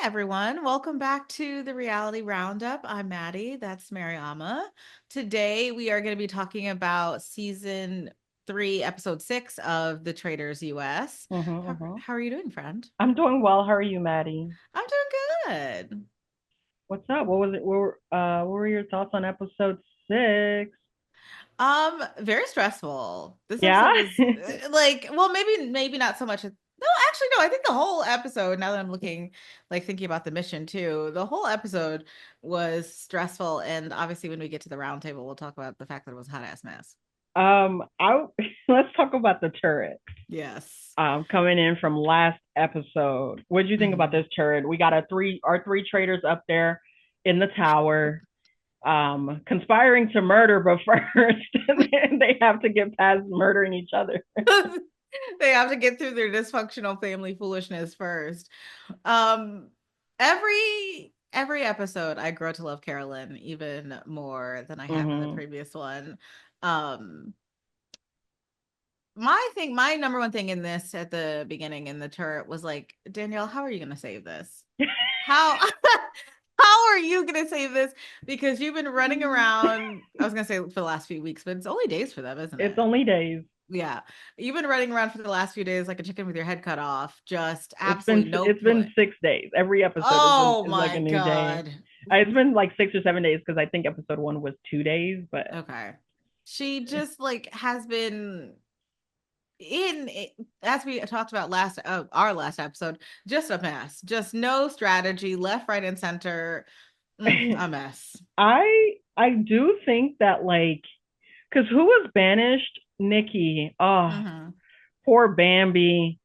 everyone. Welcome back to the Reality Roundup. I'm Maddie. That's Mariama. Today we are going to be talking about season 3, episode 6 of the Traitors US. Mm-hmm. How are you doing, friend? I'm doing well. How are you, Maddie? I'm doing good. What's up? What was it? What were your thoughts on episode 6? Very stressful. This Yeah. episode was well, maybe not so much. No, actually, no. I think the whole episode, now that I'm looking, like thinking about the mission too, the whole episode was stressful. And obviously, when we get to the round table, we'll talk about the fact that it was a hot ass mess. I let's talk about the turret. Yes. Coming in from last episode. What did you think about Mhm. this turret? We got our three traitors up there in the tower, conspiring to murder, but first they have to get past murdering each other. They have to get through their dysfunctional family foolishness first. Um, every episode, I grow to love Carolyn even more than I have in the Mm-hmm. previous one. Um, my number one thing in this at the beginning in the turret was like, Danielle, how are you gonna save this? How how are you gonna save this? Because you've been running around, I was gonna say for the last few weeks, but it's only days for them, isn't It's it? only days. Yeah. You've been running around for the last few days like a chicken with your head cut off. Just It's absolutely been no it's been plan. 6 days. Every episode Oh is like my a new day. God. It's been like 6 or 7 days because I think episode 1 was 2 days, but Okay. She just like has been in as we talked about last our last episode, just a mess. Just no strategy, left, right, and center. A mess. I do think that like because who was banished? Nikki. Oh, Hmm. poor Bambi.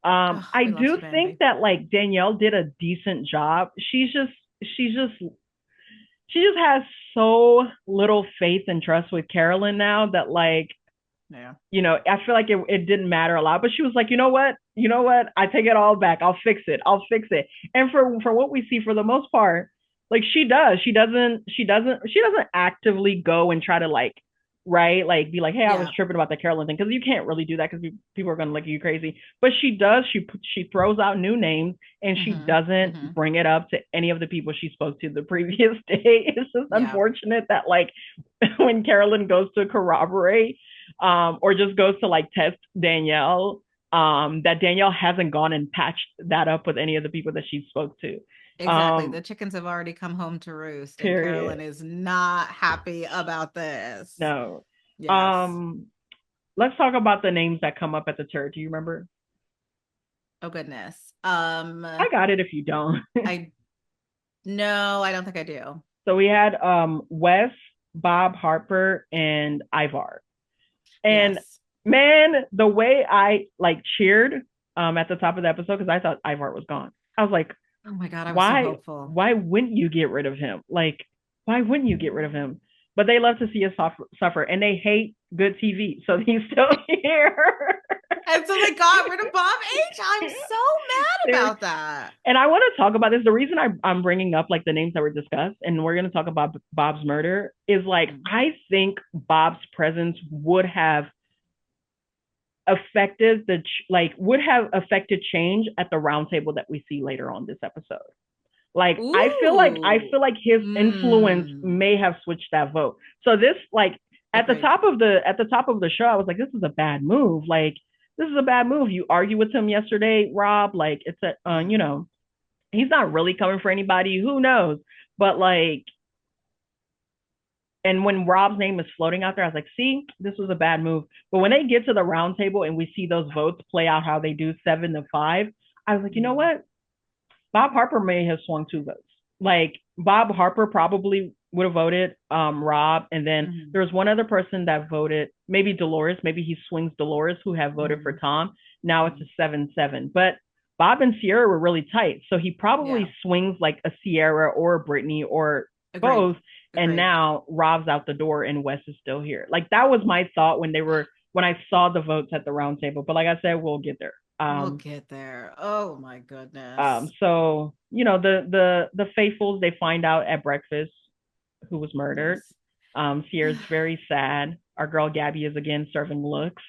Oh, I we lost do you, think Bambi. that like Danielle did a decent job. She's just she just has so little faith and trust with Carolyn now that like Yeah. I feel like it didn't matter a lot, but she was like, you know what, I take it all back. I'll fix it. And for what we see, for the most part, like she doesn't actively go and try to like, right, like be like, hey, I was Yeah. tripping about the Carolyn thing, because you can't really do that because people are going to look at you crazy. But she does. She throws out new names, and she Hmm. doesn't Hmm. bring it up to any of the people she spoke to the previous day. It's just Yeah. unfortunate that like when Carolyn goes to corroborate, or just goes to like test Danielle, that Danielle hasn't gone and patched that up with any of the people that she spoke to. Exactly. Um, The chickens have already come home to roost, and Period. Carolyn is not happy about this. No. Yes. Um, let's talk about the names that come up at the church. Do you remember? Oh goodness. I got it if you don't. I no, I don't think I do. So we had Wes, Bob Harper, and Ivar. And Yes. man, the way I like cheered at the top of the episode, because I thought Ivar was gone. I was like, Oh my God, I was so why hopeful. why wouldn't you get rid of him? Like, why wouldn't you get rid of him? But they love to see us suffer, and they hate good TV, so he's still here. And so they got rid of Bob H. I'm so mad about that. And I want to talk about this. The reason I'm bringing up like the names that were discussed, and we're going to talk about Bob's murder, is like Mm. I think Bob's presence would have affected change at the round table that we see later on this episode. Like Ooh. I feel like his influence Mm. may have switched that vote. So this, like, Agreed. at the top of the show, I was like, this is a bad move. Like, this is a bad move. You argue with him yesterday, Rob. Like, it's Mm. he's not really coming for anybody. Who knows? But like, and when Rob's name is floating out there, I was like, see, this was a bad move. But when they get to the round table and we see those votes play out how they do 7-5, I was like, you know Mm. what? Bob Harper may have swung 2 votes. Like, Bob Harper probably would have voted Rob, and then Mm. there was one other person that voted, maybe Dolores. Maybe he swings Dolores, who have voted for Mm. Tom. Now it's a Mm. 7-7. But Bob and Sierra were really tight, so he Yeah. probably swings like a Sierra or a Brittany or Agreed. both. And Agreed. now Rob's out the door and Wes is still here. Like, that was my thought when I saw the votes at the round table. But like I said, we'll get there. We'll get there. Oh my Um, goodness. so the faithfuls, they find out at breakfast who was murdered. Yes. Sierra's very sad. Our girl Gabby is again serving looks.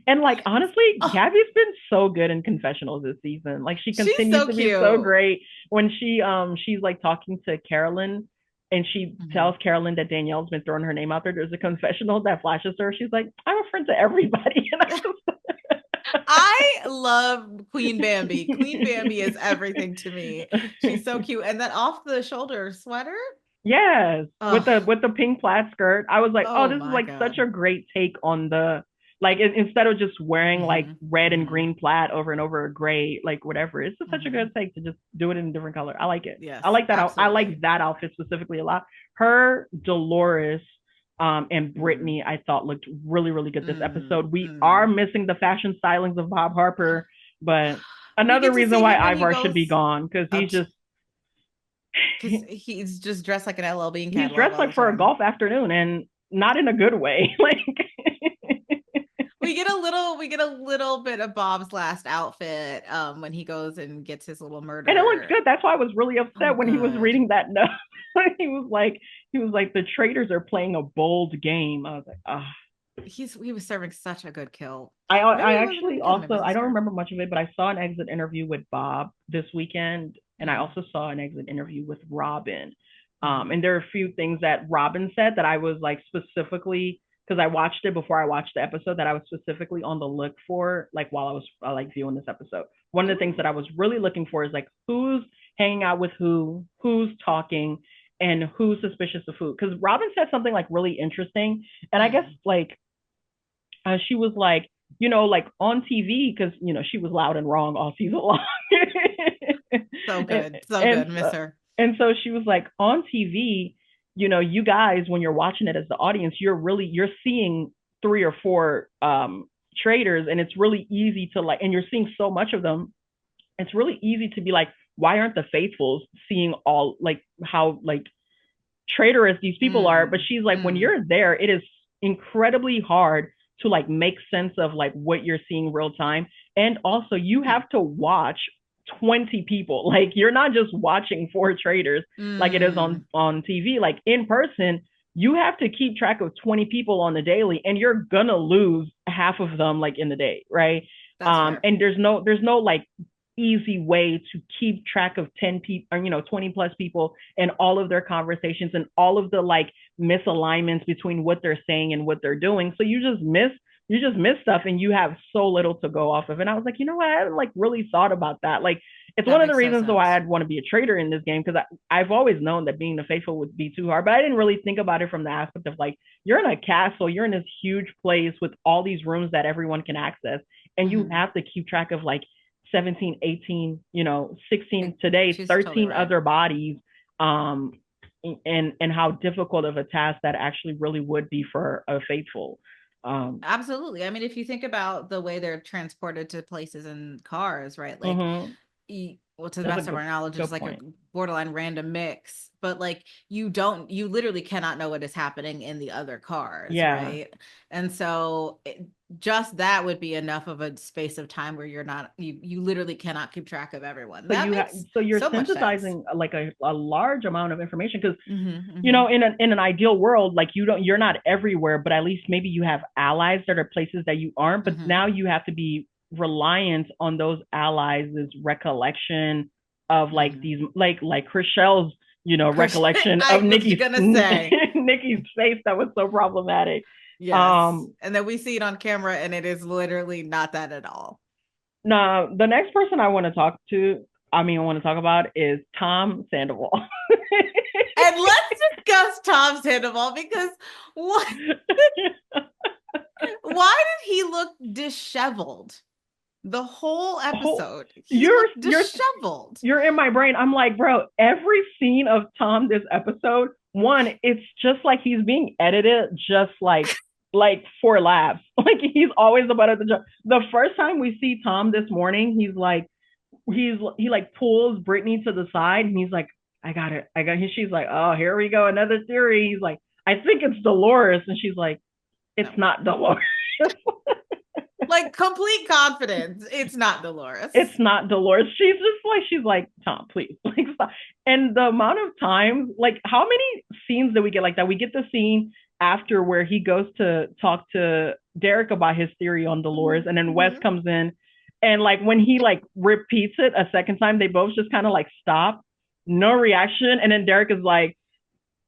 And like, honestly, Oh, Gabby's been so good in confessionals this season. Like, she she's continues so to be so cute. great. when she's like talking to Carolyn and she Mhm. tells Carolyn that Danielle's been throwing her name out there. There's a confessional that flashes her. She's like, I'm a friend to everybody. And I love Queen Bambi. Queen Bambi is everything to me. She's so cute. And that off the shoulder sweater. yes, Oh, with the pink plaid skirt, I was like, oh, oh this is my like such a God. great take on the like instead of just wearing like Hmm. red and Hmm. green plaid over and over gray, like whatever. It's just such a Hmm. good take to just do it in a different color. I like it. I Yes, like that. I absolutely. like that outfit specifically a lot. Her, Dolores, and Mm, Brittany, I thought looked really really good this mm, episode. We are mm. missing the fashion stylings of Bob Harper, but We another get to reason see why him when he Ivar should be goes gone because up he's just because he's just dressed like an LL Bean he's catalog dressed all the like for a time. golf afternoon and not in a good way. Like We get a little bit of Bob's last outfit when he goes and gets his little and it looks murder. good. That's why I was really Oh, upset when he was good. reading that note. he was like the traitors are playing a bold game. I was like, ah. He was serving such a good kill. Maybe I he wasn't actually even kill, maybe also it was a I don't scare. remember much of it, but I saw an exit interview with Bob this weekend, and I Mm, also saw an exit interview with Robin. mhm. And there are a few things that Robin said that I was like specifically because I watched it before I watched the episode that I was specifically on the look for, like while I was like viewing this episode. One of the things Ooh. that I was really looking for is like who's hanging out with who's talking, and who's suspicious of who. Because Robin said something like really interesting, and I guess Mm. like she was like, like on TV, because she was loud and wrong all season long. So and good. So and good. Miss so, her. and so she was like, on TV, you guys, when you're watching it as the audience, you're seeing three or four traitors, and it's really easy to like, and you're seeing so much of them. It's really easy to be like, why aren't the faithfuls seeing all like how like traitorous these people are? But Mm, she's like, when mm, you're there, it is incredibly hard to like make sense of like what you're seeing real time. And also you mm, have to watch 20 people. Like you're not just watching four traitors like it is mm. on TV. Like in person, you have to keep track of 20 people on the daily, and you're gonna lose half of them like in the day, right? That's fair. And there's no like easy way to keep track of 10 people or 20 plus people and all of their conversations and all of the like misalignments between what they're saying and what they're doing. So you just miss stuff, and you have so little to go off of. And I was like, I haven't like really thought about that. Like it's That one of the makes no reasons why sense. I'd want to be a traitor in this game, because I've always known that being the faithful would be too hard, but I didn't really think about it from the aspect of like you're in a castle, you're in this huge place with all these rooms that everyone can access, and you Hmm. have to keep track of like 17, 18, 16 Like, today, she's totally 13 right. other bodies. Um, and how difficult of a task that actually really would be for a faithful. Um, Absolutely. I mean, if you think about the way they're transported to places in cars, right? Like, mm-hmm. well, to the That's a best of our knowledge, it's good like a point. borderline random mix, but like you literally cannot know what is happening in the other cars, Yeah. right? And so just that would be enough of a space of time where you literally cannot keep track of everyone. That makes So you're so much sense. synthesizing like a large amount of information, because Hmm. Hmm. in an ideal world, like you're not everywhere, but at least maybe you have allies that are places that you aren't. But Hmm. now you have to be reliant on those allies' recollection of like Hmm. these like Chriselle's recollection I of was Nikki's gonna say Nikki's face that was so problematic. yes, Um, and then we see it on camera, and it is literally not that at all. Now the next person I want to talk about is Tom Sandoval. And let's discuss Tom Sandoval because what? Why did he look disheveled? The whole Oh, episode, he you're looked you're disheveled. you're in my brain. I'm like, bro, every scene of Tom this episode, one, it's just like he's being edited just like for laughs. Like he's always the butt of the joke. The first time we see Tom this morning, he like pulls Brittany to the side, and he's like, I got it. She's like, oh, here we go, another theory. He's like, I think it's Dolores. And she's like, it's No, not Dolores. like complete confidence. It's not It's Dolores. not Dolores. She's like, Tom, please. Like, stop. And the amount of time, like, how many scenes did we get like that? We get the scene after where he goes to talk to Derrick about his theory on Dolores, and then Wes Mhm. comes in, and like when he like repeats it a second time, they both just kind of like stop. no reaction. And then Derrick is like,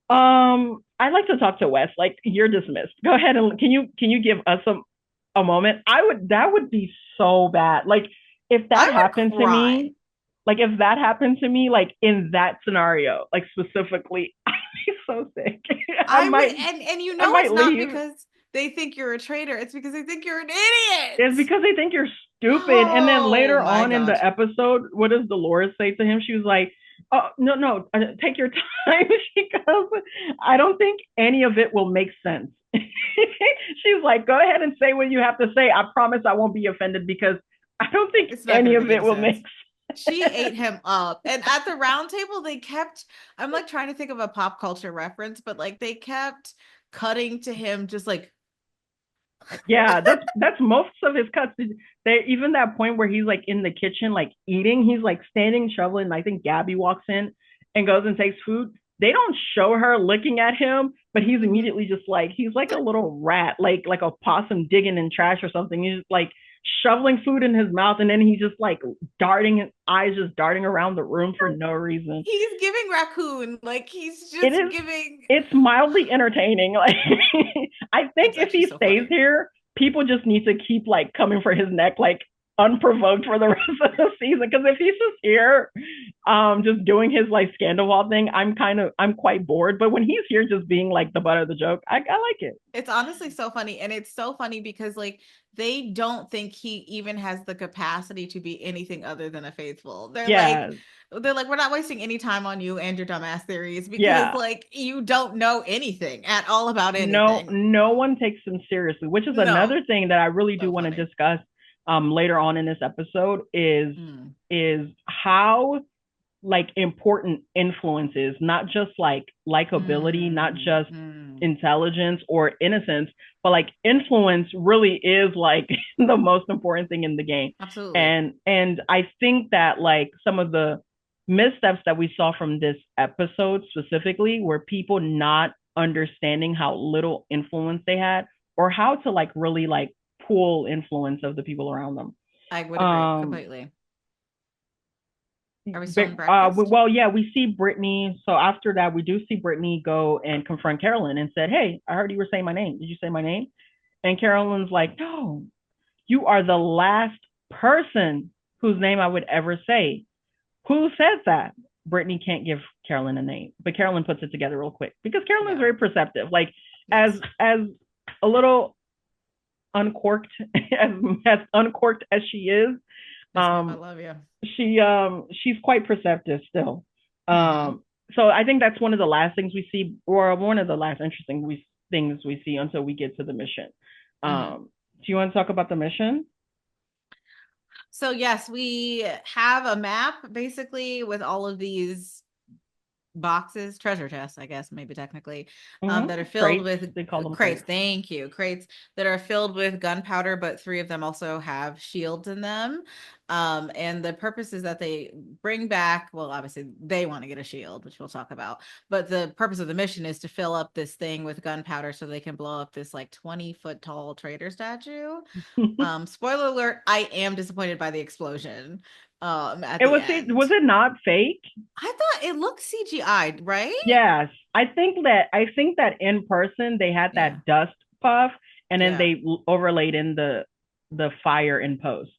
I'd like to talk to Wes. Like, you're dismissed. Go ahead and can you give us a moment? That would be so bad. Like if I that would happened to cry. me, like if that happened to me, like in that scenario, like specifically, I'd be so sick. I I would, might and you I know might it's not leave. because they think you're a traitor. It's because they think you're an idiot. It's because they think you're stupid. And then Oh later my on in God. the episode, what does Dolores say to him? She was like, "Oh no, no, take your time." She goes, "I don't think any of it will make sense." She's like, "Go ahead and say what you have to say. I promise I won't be offended because I don't think It's not going any to of make it any will make sense. sense." She ate him up. And at the round table, they kept, I'm like trying to think of a pop culture reference, but like they kept cutting to him just like, Yeah, that's most of his cuts. They even that point where he's like in the kitchen, like eating, he's like standing shoveling. I think Gabby walks in and goes and takes food. They don't show her looking at him, but he's mhm. immediately just like he's like a little rat, like a possum digging in trash or something. He's just like shoveling food in his mouth, and then he's just like darting his eyes, just darting around the room for no reason. He's giving raccoon. Like he's It just is giving. it's mildly entertaining. Like I think It's if actually he so stays funny. here, people just need to keep like coming for his neck like unprovoked for the rest of the season. Because if he's just here, just doing his like scandoval thing, I'm quite bored. But when he's here just being like the butt of the joke, I like it. It's honestly so funny. And it's so funny because like they don't think he even has the capacity to be anything other than a faithful. Yeah, They're like, we're not wasting any time on you and your dumbass theories because yeah. like you don't know anything at all about No, anything. no one takes him seriously, which is No. another thing that I really do So want to funny. discuss later on in this episode Mm. is how like important influences, not just like likability, not Mm. just Mm. intelligence or innocence, but like influence really is like the most important thing in the game. Absolutely. And I think that like some of the missteps that we saw from this episode specifically were people not understanding how little influence they had or how to like really like pull influence of the people around them. I would agree Um, completely. Are we still in But breakfast? well, yeah, we see Brittany. So after that, we do see Brittany go and confront Carolyn and said, "Hey, I heard you were saying my name. Did you say my name?" And Carolyn's like, "No, you are the last person whose name I would ever say. Who says that?" Brittany can't give Carolyn a name, but Carolyn puts it together real quick because Carolyn is Yeah. very perceptive. Like Yes. as a little uncorked as uncorked as she is, Yes, ma'am. I um, love you. she's quite perceptive still. Hmm. So I think that's one of the last things we see, or one of the last interesting things we see until we get to the mission. Hmm. Do you want to talk about the mission? So yes, we have a map basically with all of these boxes, treasure chests, I guess, maybe technically, that are filled Crates, with they call them crates. crates. Thank you. Crates that are filled with gunpowder, but three of them also have shields in them. And the purpose is that they bring back, well, obviously they want to get a shield, which we'll talk about, but the purpose of the mission is to fill up this thing with gunpowder so they can blow up this like 20-foot tall traitor statue. Spoiler alert, I am disappointed by the explosion at It the was end. it not fake? I thought it looked CGI'd, right? Yes, I think that in person they had Yeah. that dust puff, and then Yeah. they overlaid in the fire in post.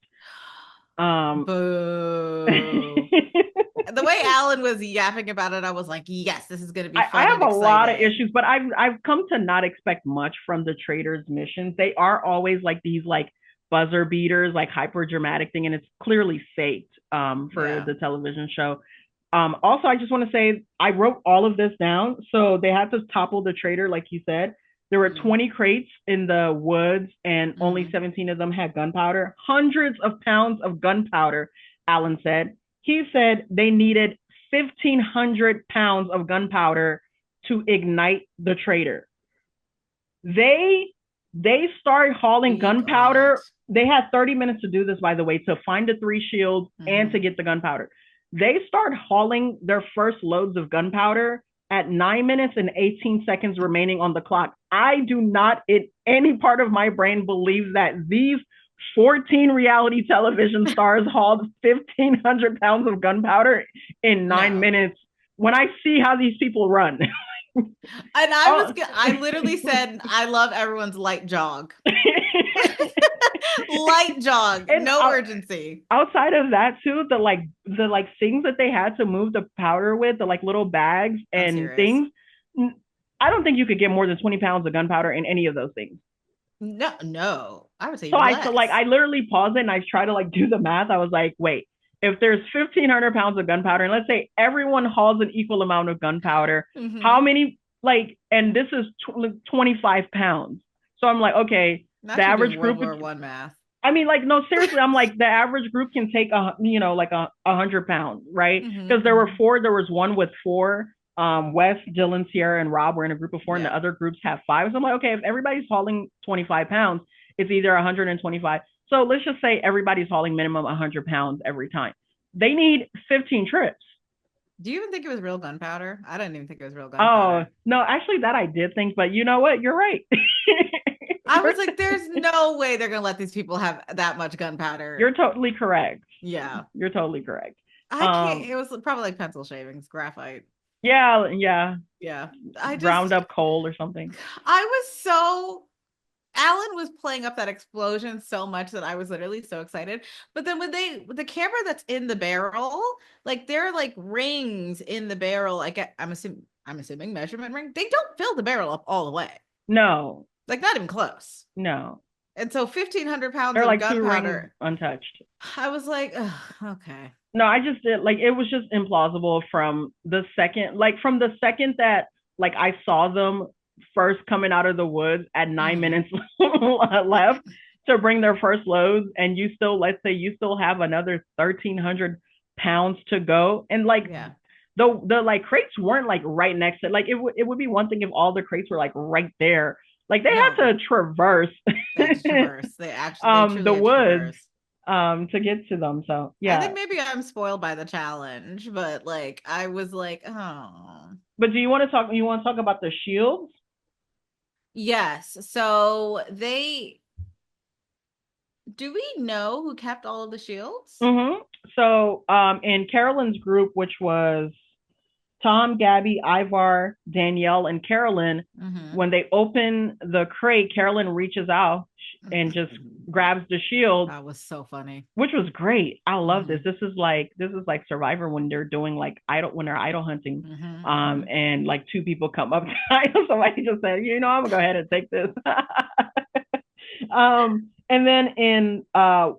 Um, Boo. The way Alan was yapping about it, I was like, yes, this is going to be I fun and have a lot of exciting. issues, but I've come to not expect much from the Traitors missions. They are always like these like buzzer beaters, like hyper dramatic thing, and it's clearly faked for Yeah. the television show. Also, I just want to say I wrote all of this down. So they had to topple the traitor, like you said. There were Mm-hmm. 20 crates in the woods, and only Mm-hmm. 17 of them had gunpowder. Hundreds of pounds of gunpowder, Alan said. He said they needed 1,500 pounds of gunpowder to ignite the traitor. They they started hauling Speak on gunpowder. it. They had 30 minutes to do this, by the way, to find the three shields and to Mm-hmm. get the gunpowder. They start hauling their first loads of gunpowder at 9 minutes and 18 seconds remaining on the clock. I do not, in any part of my brain, believe that these 14 reality television stars hauled 1,500 pounds of gunpowder in nine No. minutes when I see how these people run. And Oh. I literally said, I love everyone's light jog. Light jog, And no urgency. outside of that too, the things that they had to move the powder with, the like little bags I'm and serious. things, I don't think you could get more than 20 pounds of gunpowder in any of those things. No, no, I would say So even I less. literally paused it and I tried to like do the math. I was like, wait, if there's 1,500 pounds of gunpowder, and let's say everyone hauls an equal amount of gunpowder, how Mm-hmm. many like, and this is 25 pounds. So I'm like, okay, the Not you doing average World group, War One math. I mean, like, no, seriously, I'm like, the average group can take like 100 pounds, right? Mm-hmm, Because there were mm-hmm. four, there was one with four. Wes, Dylan, Sierra, and Rob were in a group of four, and the Yeah. other groups have five. So I'm like, okay, if everybody's hauling 25 pounds, it's either 125. So let's just say everybody's hauling minimum 100 pounds every time. They need 15 trips. Do you even think it was real gunpowder? I didn't even think it was real Oh, gunpowder. no, actually, that I did think, but you know what? You're right. I you're, was like, there's no way they're gonna let these people have that much you're gunpowder. totally correct. Yeah. You're totally correct. I can't, Um, it was probably like pencil shavings, graphite. yeah, yeah. Yeah. I Ground just up coal or something. I was so Alan was playing up that explosion so much that I was literally so excited. But then when the camera that's in the barrel, like there are like rings in the barrel, like I'm assuming measurement ring. They don't fill the barrel up all the way. No, Like not even close. no. And so 1,500 pounds There are of like two rings gunpowder. untouched. I was like, okay. No, I just did like it was just implausible from the second that like I saw them first coming out of the woods at 9 minutes left to bring their first loads, and you still, let's say you still have another 1,300 pounds to go, and like Yeah. the like crates weren't like right next to, like it would be one thing if all the crates were like right there, like they No, had to traverse they had to traverse. They the truly had to woods traverse. to get to them. So I yeah. think maybe I'm spoiled by the challenge, but like I was like, oh. But do you want to talk about the shields? Yes. So they do we know who kept all of the shields? Mm-hmm. So in Carolyn's group, which was Tom, Gabby, Ivar, Danielle, and Carolyn, Mm-hmm. when they open the crate, Carolyn reaches out and just grabs the shield, That was so funny. which was great. I love this. Mm-hmm. This is like Survivor when they're doing like idol when they're idol hunting. Mm-hmm. Mm-hmm. And like two people come up to idol. Somebody just said, I'm gonna go ahead and take this. And then in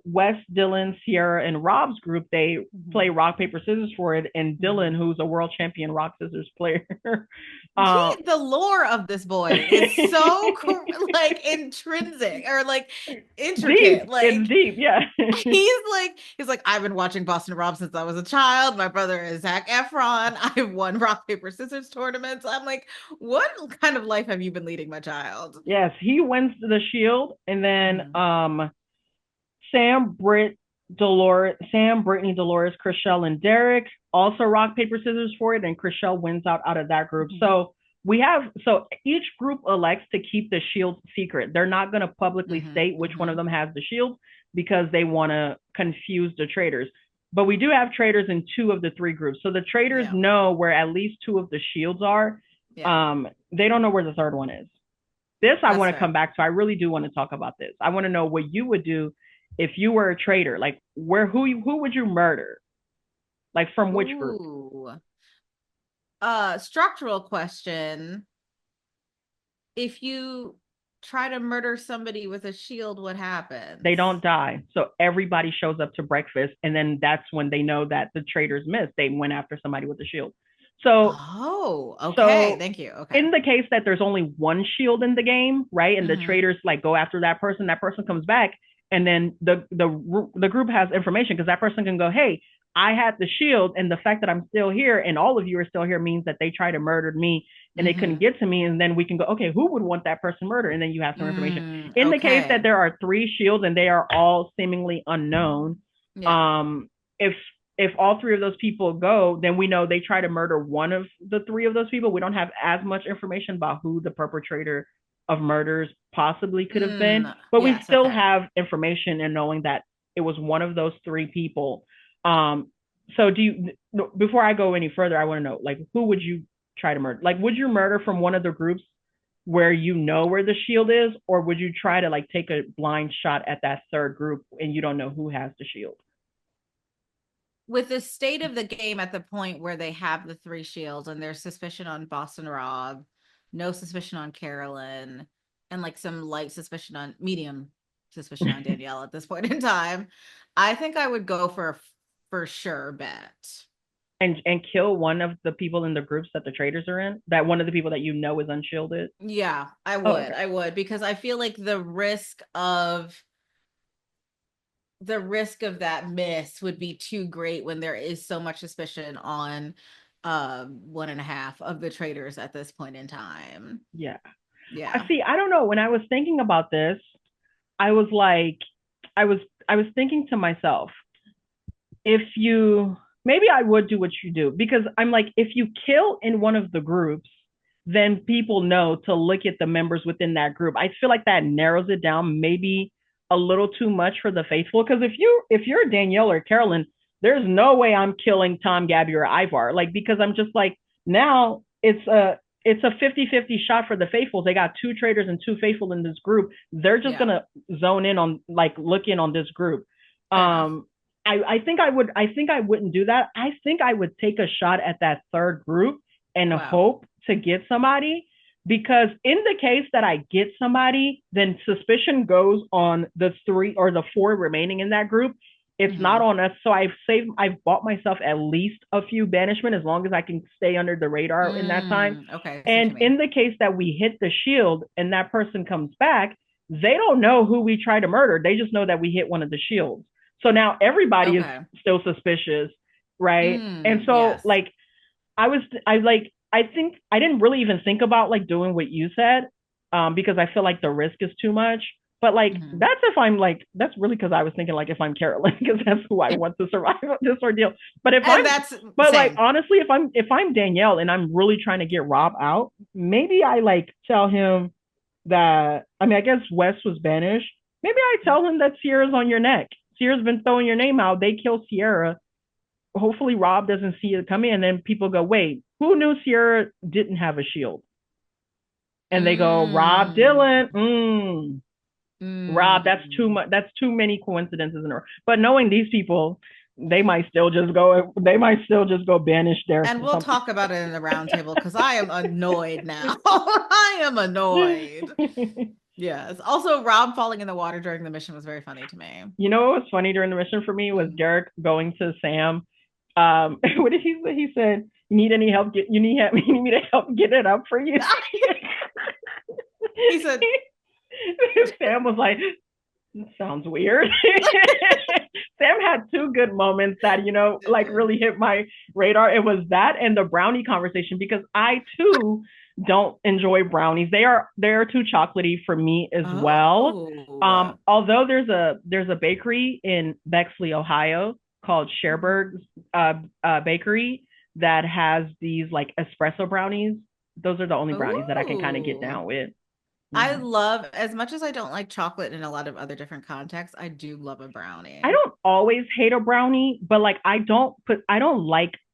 Wes, Dylan, Sierra, and Rob's group, they Mm-hmm. play rock, paper, scissors for it. And Mm-hmm. Dylan, who's a world champion rock, scissors player, He um, the lore of this boy is so like intrinsic or like intricate. it's Like deep, yeah. he's like I've been watching Boston Rob since I was a child. My brother is Zac Efron. I've won rock paper scissors tournaments. I'm like, what kind of life have you been leading, my child? Yes, he wins the shield, and then Mm-hmm. Sam, Brittany, Dolores, Chriselle, and Derrick also rock, paper, scissors for it, and Chriselle wins out of that group. Mm-hmm. So each group elects to keep the shield secret. They're not going to publicly Mm-hmm. state which one Mm-hmm. of them has the shield because they want to confuse the traitors. But we do have traitors in two of the three groups. So the traitors Yeah. know where at least two of the shields are. Yeah. They don't know where the third one is. This I That's want to come fair. back to. I really do want to talk about this. I want to know what you would do if you were a traitor. Like who would you murder? Like from which group? Ooh. Structural question. If you try to murder somebody with a shield, what They happens? don't die. So everybody shows up to breakfast, and then that's when they know that the traitors missed. They went after somebody with a shield. So Oh, okay. so Thank you. Okay. in the case that there's only one shield in the game, right, and the Mm-hmm. traders like go after that person comes back, and then the group has information because that person can go, hey, I had the shield, and the fact that I'm still here and all of you are still here means that they tried to murder me and they couldn't Mm-hmm. get to me, and then we can go, okay, who would want that person murdered, and then you have some information. In the case that Okay. there are three shields and they are all seemingly unknown, Yeah. if all three of those people go, then we know they try to murder one of the three of those people. We don't have as much information about who the perpetrator of murders possibly could have been, but we Yes. still Okay. have information in knowing that it was one of those three people. Um, So do you, before I go any further, I want to know, like, who would you try to murder? Like, would you murder from one of the groups where you know where the shield is, or would you try to like take a blind shot at that third group and you don't know who has the shield? With the state of the game at the point where they have the three shields and there's suspicion on Boston Rob, no suspicion on Carolyn, and like some light suspicion on medium suspicion on Danielle at this point in time, I think I would go for sure bet. And kill one of the people in the groups that the traitors are in, that one of the people that you know is unshielded. Yeah, I Oh, would. okay. I would because I feel like the risk of that miss would be too great when there is so much suspicion on one and a half of the traders at this point in time. Yeah. I Yeah. see. I don't know. When I was thinking about this, I was like, I was I was thinking to myself, if you, maybe I would do what you do, because I'm like, if you kill in one of the groups, then people know to look at the members within that group. I feel like that narrows it down maybe a little too much for the faithful. Because if you're Danielle or Carolyn, there's no way I'm killing Tom, Gabby, or Ivar. Like, because I'm just like, now it's a 50-50 shot for the faithfuls. They got two traders and two faithful in this group. They're just Yeah. gonna zone in on, like, look in on this group. Fair enough. I think I wouldn't do that. I think I would take a shot at that third group and Wow. hope to get somebody, because in the case that I get somebody, then suspicion goes on the three or the four remaining in that group. It's not Mm-hmm. on us. So I've bought myself at least a few banishment as long as I can stay under the radar in that time. Okay. I see what And you mean. in the case that we hit the shield and that person comes back, they don't know who we try to murder. They just know that we hit one of the shields. So now everybody is Okay. still suspicious, right? And so, Yes. like, I think I didn't really even think about like doing what you said, because I feel like the risk is too much. But like, Mm-hmm. that's if I'm like, that's really because I was thinking like if I'm Carolyn, because that's who I want to survive this ordeal. But if I'm And that's but like, same. honestly, if I'm Danielle and I'm really trying to get Rob out, maybe I like tell him that, I mean, I guess Wes was banished. Maybe I tell him that Sierra's on your neck. Sierra's been throwing your name out. They kill Sierra. Hopefully Rob doesn't see it coming, and then people go, wait, who knew Sierra didn't have a shield? And they go, Rob Mm. Dylan. Rob, that's too Mm. much. That's too many coincidences in a row. But knowing these people, they might still just go banish there And for we'll something. talk about it in the roundtable because I am annoyed now. I am annoyed. Yes. Also, Rob falling in the water during the mission was very funny to me. You know what was funny during the mission for me was Mm. Derrick going to Sam. What did he say? He said, "You need any help? You need help? You need me to help get it up for you?" He said, Sam was like, "Sounds weird." Sam had two good moments that, like, really hit my radar. It was that and the brownie conversation, because I too don't enjoy brownies. They are too chocolatey for me as well. oh, Although there's a bakery in Bexley, Ohio, called Cherberg's Bakery, that has these like espresso brownies. Those are the only brownies that I can kind of get oh. down with. I Yeah. love, as much as I don't like chocolate in a lot of other different contexts, I do love a I brownie. don't always hate a brownie, but like, I don't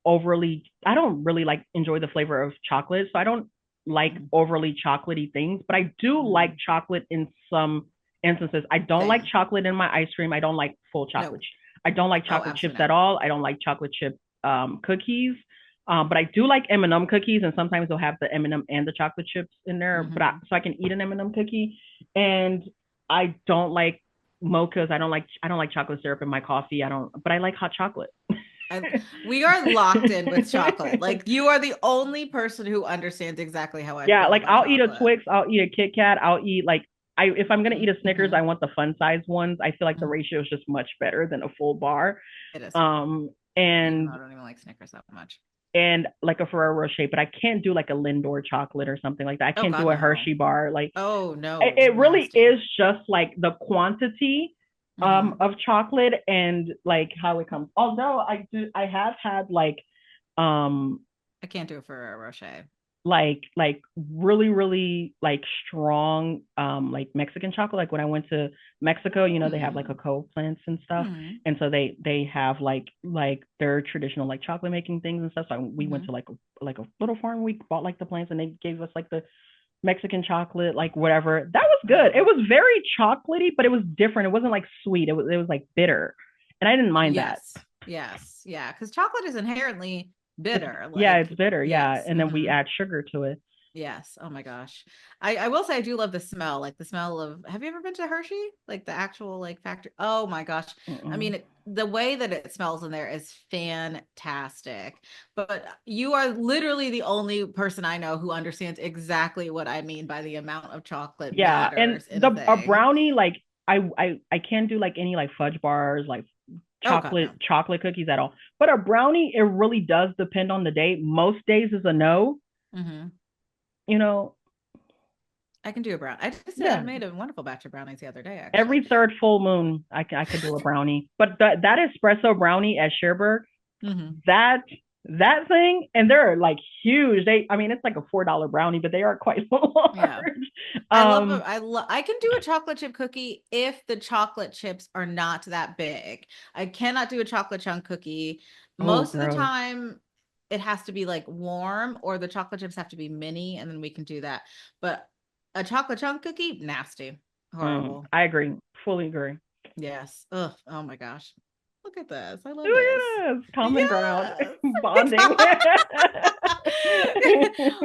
really like enjoy the flavor of chocolate. So I don't like Mhm. overly chocolatey things, but I do like Mhm. chocolate in some instances. I don't like Same. chocolate in my ice cream. I don't like full No. chocolate. I don't like Oh, chocolate chips absolutely at not. all. I don't like chocolate chip cookies. But I do like M&M cookies, and sometimes they'll have the M&M and the chocolate chips in there. Hmm. So I can eat an M&M cookie, and I don't like mochas. I don't like chocolate syrup in my coffee. But I like hot chocolate. And we are locked in with chocolate. Like you are the only person who understands exactly how I Yeah, feel like, about I'll eat a chocolate. Twix, I'll eat a Kit Kat, I'll eat, like, if I'm gonna eat a Snickers, Mm-hmm. I want the fun size ones. I feel like the ratio is just much better than a full bar. It is, Um, even though and I don't even like Snickers that much. and like a Ferrero Rocher, but I can't do like a Lindor chocolate or something like that. I Oh can't God, do a no. Hershey bar. Like, Oh no, it really nasty. is just like the quantity Hmm. of chocolate, and like how it comes. Although I have had like, um I can't do it for a Rocher. like really really like strong like Mexican chocolate. Like when I went to Mexico, you know, they have like Hmm. cocoa plants and stuff, Hmm. and so they have like their traditional like chocolate making things and stuff. So we went Hmm. to like a little farm. We bought like the plants, and they gave us like the Mexican chocolate, like whatever. That was good. It Oh, was very chocolatey, but it was different. It wasn't like sweet. It was like bitter, and I didn't mind that. yes. Yes. Yeah. Because chocolate is inherently It's bitter. yeah, Like, it's bitter, yeah, yes. and then we Hmm. add sugar to it. Yes. Oh my gosh. I will say I do love the smell, like the smell of, have you ever been to Hershey? Like the actual like factory? Oh my gosh. I mean, Mm-mm. the way that it smells in there is fantastic. But you are literally the only person I know who understands exactly what I mean by the amount of chocolate Yeah, and matters in a the a thing. brownie like I can't do like any like fudge bars, like Oh God, no. chocolate cookies at all. But a brownie, it really does depend on the day. Most days is a no, Hmm. you know. I can do a brown. I just Yeah, made a wonderful batch of brownies the other day, actually. every third full moon, I could do a brownie. But that espresso brownie at Cherbourg, Hmm. that that thing, and they're like huge. I mean, it's like a $4 brownie, but they are quite Yeah. large. I love it. Um, I can do a chocolate chip cookie if the chocolate chips are not that big. I cannot do a chocolate chunk cookie. oh, Most of the gross. time it has to be like warm or the chocolate chips have to be mini and then we can do that. But a chocolate chunk cookie, nasty. Horrible. I agree, fully agree. Yes. Ugh. Oh my gosh. Look at this. I love this. Yes, common ground, Yes. bonding.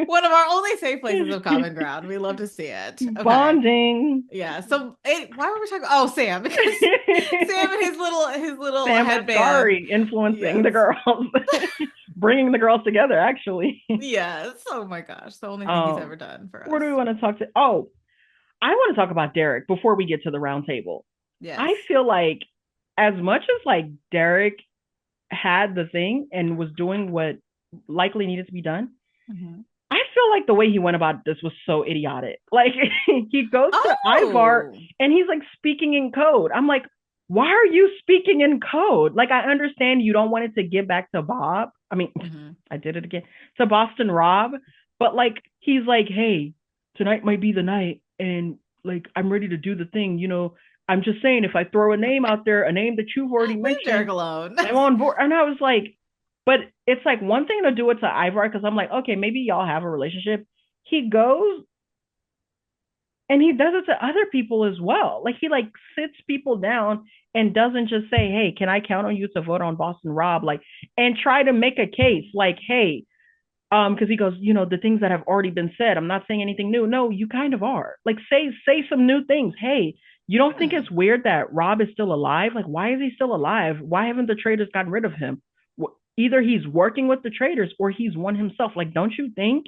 One of our only safe places of common ground. We love to see it. Okay. Bonding. Yeah. So why were we talking? Oh, Sam, because Sam and his little Sam headband. Asghari influencing the Yes. girls, bringing the girls together. Actually, Yes. Oh my gosh. The only thing he's um, ever done for where do we us. want to talk to? Oh, I want to talk about Derrick before we get to the round table. I Yes. feel like as much as like Derrick had the thing and was doing what likely needed to be done, Hmm. I feel like the way he went about this was so idiotic. Like he goes to Ivar Oh. and he's like speaking in code. I'm like, why are you speaking in code? Like I understand you don't want it to give back to Bob. I mean, Hmm. I did it again to Boston Rob, but like he's like, hey, tonight might be the night, and like I'm ready to do the thing. You know, I'm just saying if I throw a name out there, a name that you've already Leave Derek mentioned, alone. I'm on board. And I was like, but it's like one thing to do it to Ivar because I'm like, okay, maybe y'all have a relationship. He goes and he does it to other people as well. Like he like sits people down and doesn't just say, hey, can I count on you to vote on Boston Rob? Like, and try to make a case like, hey, because he goes, you know, the things that have already been said. I'm not saying anything new. No, you kind of are. Like, say some new things. Hey, you don't think Hmm. it's weird that Rob is still alive? Like, why is he still alive? Why haven't the traitors gotten rid of him? Either he's working with the traitors or he's one himself. Like, don't you think?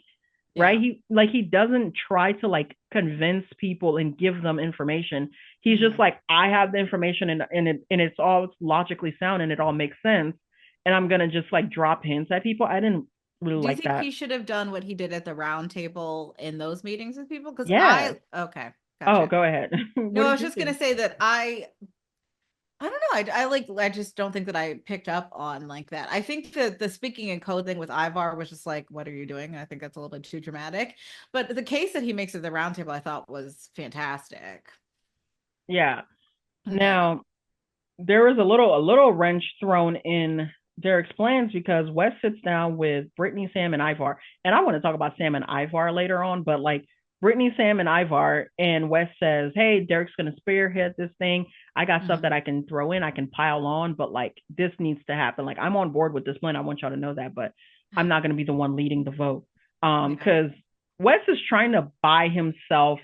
Right? Yeah. He doesn't try to like convince people and give them information. He's just Hmm. like, I have the information and it's all logically sound and it all makes sense. And I'm gonna just like drop hints at people. I didn't really Do you like think that. he should have done what he did at the round table in those meetings with people? Because Yes. okay, Oh, gotcha. go ahead. No, What I did was you just gonna think? say that I don't know. I just don't think that I picked up on like that. I think that the speaking in code thing with Ivar was just like, what are you doing? I think that's a little bit too dramatic. But the case that he makes at the round table, I thought was fantastic. Yeah. Yeah. Now there was a little wrench thrown in Derek's plans because Wes sits down with Brittany, Sam, and Ivar, and I want to talk about Sam and Ivar later on. But like Brittany, Sam, and Ivar, and Wes says, "Hey, Derek's gonna spearhead this thing. I got stuff that Hmm. I can throw in, I can pile on, but like this needs to happen. Like I'm on board with this plan. I want y'all to know that, but I'm not gonna be the one leading the vote. Yeah. Because Wes is trying to buy himself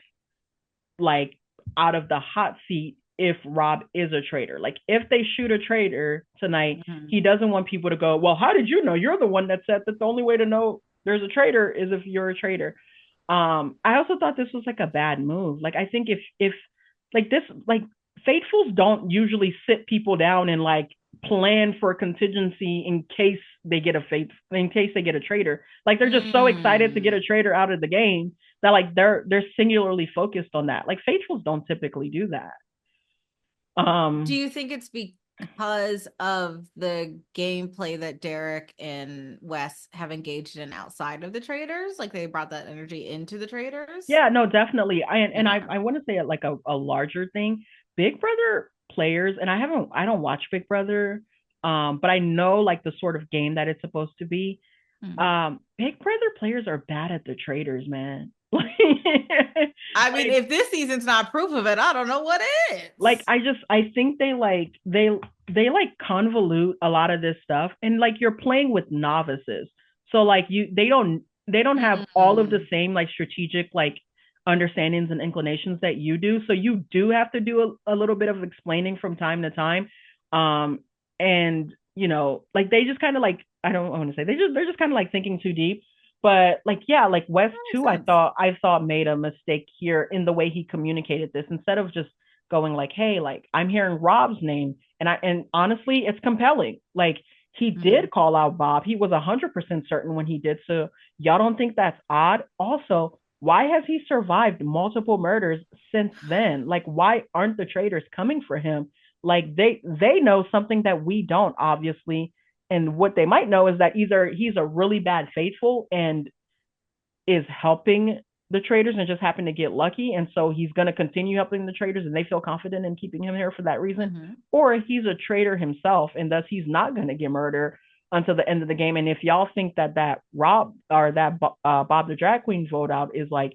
like out of the hot seat if Rob is a traitor. Like if they shoot a traitor tonight, Hmm. he doesn't want people to go, well, how did you know? You're the one that said that the only way to know there's a traitor is if you're a traitor. I also thought this was like a bad move. Like I think if like this like faithfuls don't usually sit people down and like plan for a contingency in case they get a traitor. Like they're just so excited to get a Mm. traitor out of the game that like they're singularly focused on that. Like faithfuls don't typically do that. Do Um you think it's because of the gameplay that Derek and Wes have engaged in outside of the Traitors. Like they brought that energy into the Traitors. Yeah, no, definitely. I Okay. I want to say it like a larger thing. Big Brother players, and I don't watch Big Brother, but I know like the sort of game that it's supposed to be. Hmm. Big Brother players are bad at the traders, man. I mean, if this season's not proof of it, I don't know what like is. I think they like convolute a lot of this stuff, and like you're playing with novices, so like they don't have all of the Mm, same like strategic like understandings and inclinations that you do, so you do have to do a little bit of explaining from time to time. And like they just kind of like, I don't want to say they're just kind of like thinking too deep. But like, yeah, like West that makes too, sense. I thought made a mistake here in the way he communicated this. Instead of just going like, hey, like I'm hearing Rob's name, and honestly, it's compelling. Like he Mm. did call out Bob. He was 100% certain when he did. So y'all don't think that's odd? Also, why has he survived multiple murders since then? Like, why aren't the traitors coming for him? Like they know something that we don't, obviously. And what they might know is that either he's a really bad faithful and is helping the traders and just happen to get lucky, and so he's going to continue helping the traders and they feel confident in keeping him here for that reason, Hmm. or he's a traitor himself and thus he's not going to get murdered until the end of the game. And if y'all think that Rob or that Bob the drag queen vote out is like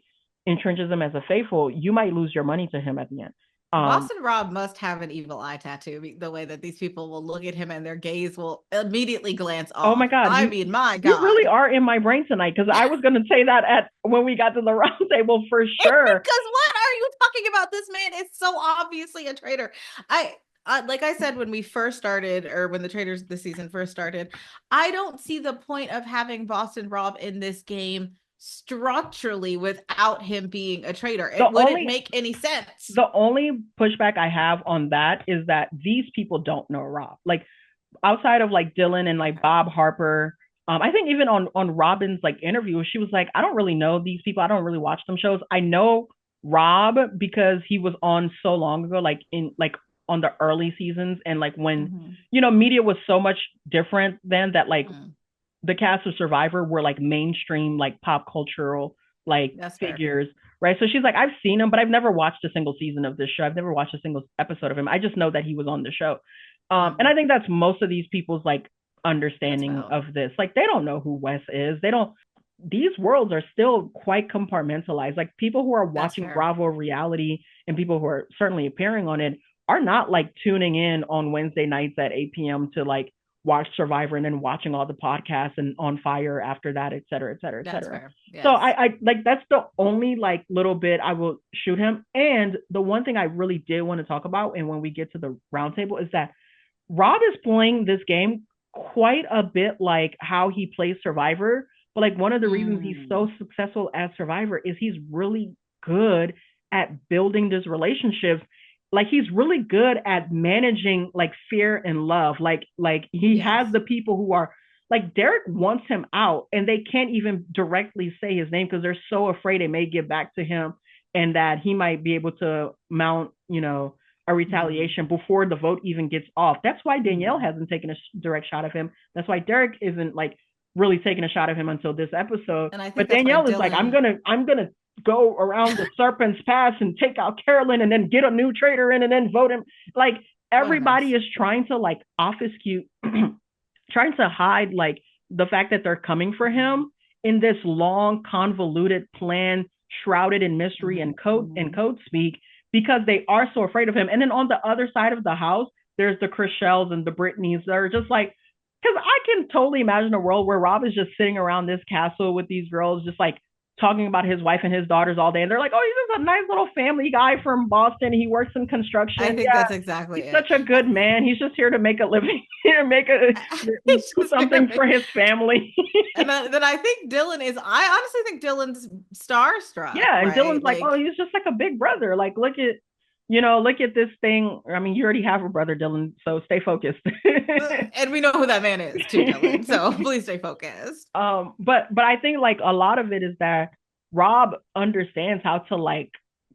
entrenches him as a faithful, you might lose your money to him at the end. Boston Rob must have an evil eye tattoo, the way that these people will look at him and their gaze will immediately glance Oh my off. God, I mean, my you really God. are in my brain tonight, because I was going to say that at when we got to the round table for sure. Because what are you talking about? This man is so obviously a traitor. I like I said when we first started, or when the Traitors this season first started, I don't see the point of having Boston Rob in this game structurally without him being a traitor. The It wouldn't only make any sense. the only pushback I have on that is that these people don't know Rob. Like outside of like Dylan and like Okay. Bob Harper, I think even on Robin's like interview, she was like, I don't really know these people. I don't really watch them shows. I know Rob because he was on so long ago, like in like on the early seasons, and like when Mm-hmm. media was so much different then, that like Mm, the cast of Survivor were like mainstream, like pop cultural, like that's fair. figures, right? So she's like, I've seen him, but I've never watched a single season of this show. I've never watched a single episode of him. I just know that he was on the show. And Mm, I think that's most of these people's like that's understanding valid. of this. Like they don't know who Wes is. They don't. These worlds are still quite compartmentalized. Like people who are That's watching fair. Bravo reality and people who are certainly appearing on it are not like tuning in on Wednesday nights at 8 p.m. to like watch Survivor and then watching all the podcasts and On Fire after that, et cetera, et cetera, et That's cetera. fair. So Yes. I like that's the only like little bit I will shoot him. And the one thing I really did want to talk about, and when we get to the roundtable, is that Rob is playing this game quite a bit like how he plays Survivor. But like one of the reasons he's so Mm, successful as Survivor is he's really good at building these relationships. Like he's really good at managing like fear and love. Like he has yes. the people who are like Derek wants him out and they can't even directly say his name because they're so afraid it may get back to him and that he might be able to mount, a Mm, retaliation before the vote even gets off. That's why Danielle mm. hasn't taken a direct shot of him. That's why Derek isn't like really taking a shot of him until this episode. And I think But that's why Danielle is like, Dylan, I'm gonna go around the Serpent's Pass and take out Carolyn and then get a new traitor in and then vote him. Like oh everybody goodness. is trying to like obfuscate, trying to hide like the fact that they're coming for Mm-hmm. him in this long, convoluted plan shrouded in mystery Mm-hmm. and code Mm-hmm. speak, because they are so afraid of him. And then on the other side of the house, there's the Chrishelles and the Britneys that are just like, because I can totally imagine a world where Rob is just sitting around this castle with these girls, just like talking about his wife and his daughters all day. And they're like, oh, he's just a nice little family guy from Boston. He works in I construction. think Yeah, that's exactly he's it. such a good man. He's just here to make a living, make a do He's just gonna something for make, his family. and then I think Dylan is. I honestly think Dylan's starstruck, Yeah, and right? Dylan's like, oh, Like, he's just like a big brother. Like, look at this thing. I mean, you already have a brother, Dylan, so stay focused. and we know who that man is too, Dylan. So please stay focused. But I think like a lot of it is that Rob understands how to like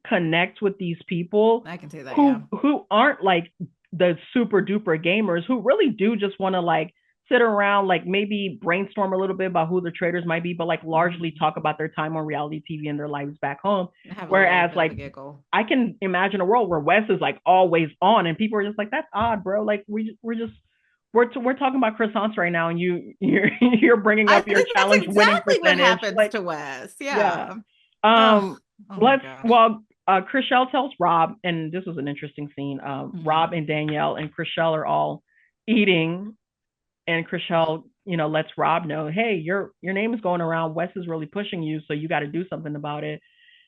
connect with these people I can see that. Yeah. who aren't like the super duper gamers who really do just want to like sit around, like maybe brainstorm a little bit about who the traitors might be, but like largely talk about their time on reality TV and their lives back home. Have a little Whereas bit of a like giggle. I can imagine a world where Wes is like always on, and people are just like, "That's odd, bro." Like we're just we're talking about croissants right now, and you're bringing I up your think that's challenge winning exactly what percentage. happens Like, to Wes. yeah. Yeah. Oh, Um. oh my Let's gosh. well. Chriselle tells Rob, and this was an interesting scene. Rob Mhm. and Danielle and Chriselle are all eating, and Chriselle, lets Rob know, hey, your name is going around. Wes is really pushing you, so you got to do something about it.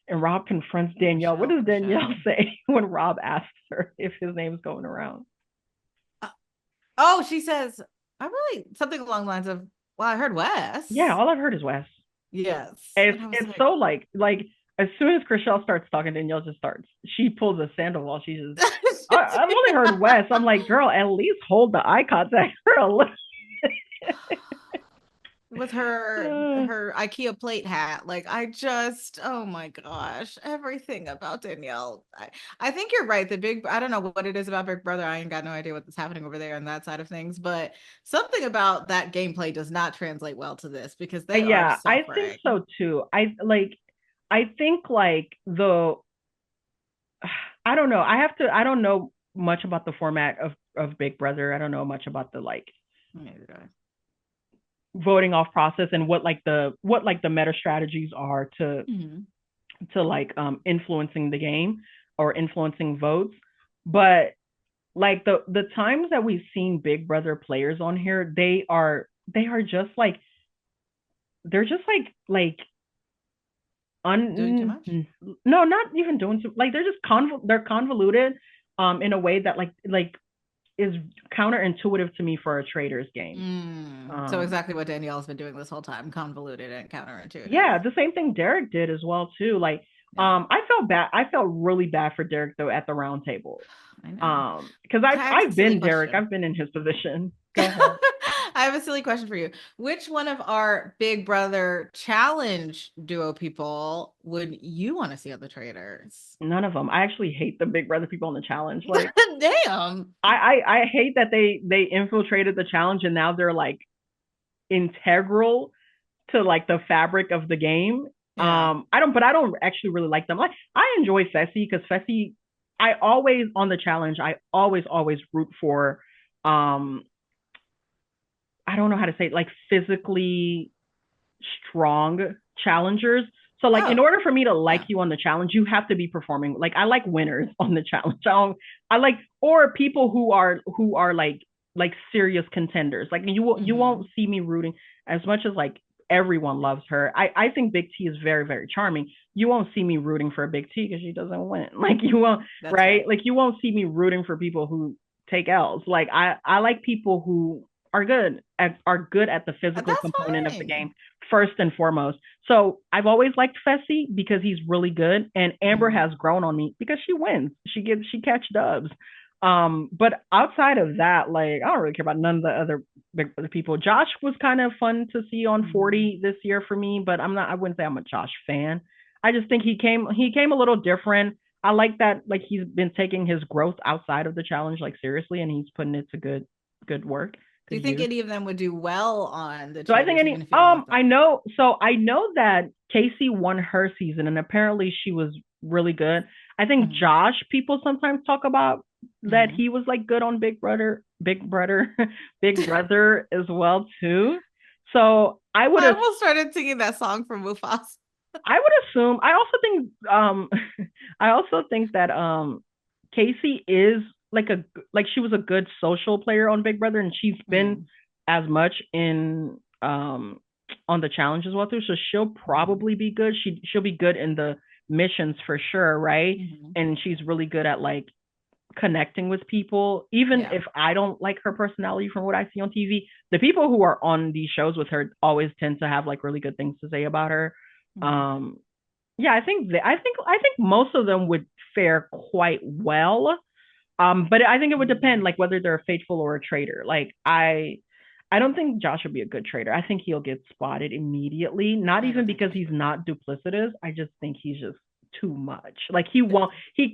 And Rob confronts Danielle. What Chriselle, does Danielle Chriselle. say when Rob asks her if his name's going around? Uh, oh, she says, I really something along the lines of, well, I heard Yeah, Wes. all I've heard is Wes. Yes. It's And I was it's like, so like as soon as Chriselle starts talking, Danielle just starts. She pulls a Sandoval. She just, I've only heard Wes. I'm like, girl, at least hold the eye contact for a little. with her Uh, her IKEA plate hat. Like I just, oh my gosh, everything about Danielle. I think you're right. I don't know what it is about Big Brother. I ain't got no idea what's happening over there on that side of things, but something about that gameplay does not translate well to this because they are yeah, I think suffering. so too. I think like the I don't know. I don't know much about the format of Big Brother. I don't know much about the like Neither do I. voting off process and what like the meta strategies are Mhm. to like influencing the game or influencing votes. But like the times that we've seen Big Brother players on here, they are just like they're just like Doing too un much? no, not even doing too, like they're just they're convoluted in a way that like is counterintuitive to me for a traders game. So Um exactly what Danielle's been doing this whole time, convoluted and counterintuitive. yeah, the same thing Derrick did as well too. Like Yeah, I felt really bad for Derrick though at the round table. I know. Because Can I ask a I've silly been Derrick, question? I've been in his position. Go ahead. I have a silly question for you. Which one of our Big Brother challenge duo people would you want to see on the Traitors? None of them. I actually hate the Big Brother people in the challenge. Like Damn. I hate that they infiltrated the challenge and now they're like integral to like the fabric of the game. Yeah. I don't actually really like them. Like I enjoy Fessy because Fessy, I always on the challenge, I always root for um I don't know how to say it, like physically strong challengers. So like in Oh, order for me to like yeah. you on the challenge, you have to be performing. Like I like winners on the challenge. I like or people who are like serious contenders. Like you won't Hmm. see me rooting as much as like everyone loves her. I think Big T is very very charming. You won't see me rooting for Big T because she doesn't win. Like you won't, That's right? fair. Like you won't see me rooting for people who take L's. Like I like people who are good at the physical That's component of the game fine. first and foremost. So I've always liked Fessy because he's really good, and Amber Hmm. has grown on me because she wins. She catch dubs. But outside of that, like I don't really care about none of the other big people. Josh was kind of fun to see on Hmm. 40 this year for me, but I wouldn't say I'm a Josh fan. I just think he came a little different. I like that like he's been taking his growth outside of the challenge like seriously, and he's putting it to good work, Do good you think use. any of them would do well on the So I think Traitors, any even if you don't like I them? know I know that Casey won her season and apparently she was really good. I think Hmm. Josh, people sometimes talk about that Hmm. he was like good on Big Brother, Big Brother as well too. So I almost started singing that song from Mufasa. I would assume I also think that Casey is like she was a good social player on Big Brother and she's been Mm. as much in on the challenge as well too. So she'll Hmm. probably be good. She'll be good in the missions for sure, right? Hmm. And she's really good at like connecting with people. Even Yeah. if I don't like her personality from what I see on TV, the people who are on these shows with her always tend to have like really good things to say about her. Hmm. Um, yeah, I think most of them would fare quite well. But I think it would depend, Hmm. like whether they're a faithful or a traitor. Like I don't think Josh would be a good traitor. I think he'll get spotted immediately. Not I even don't think because Josh he's would. not duplicitous. I just think he's just too much. Like he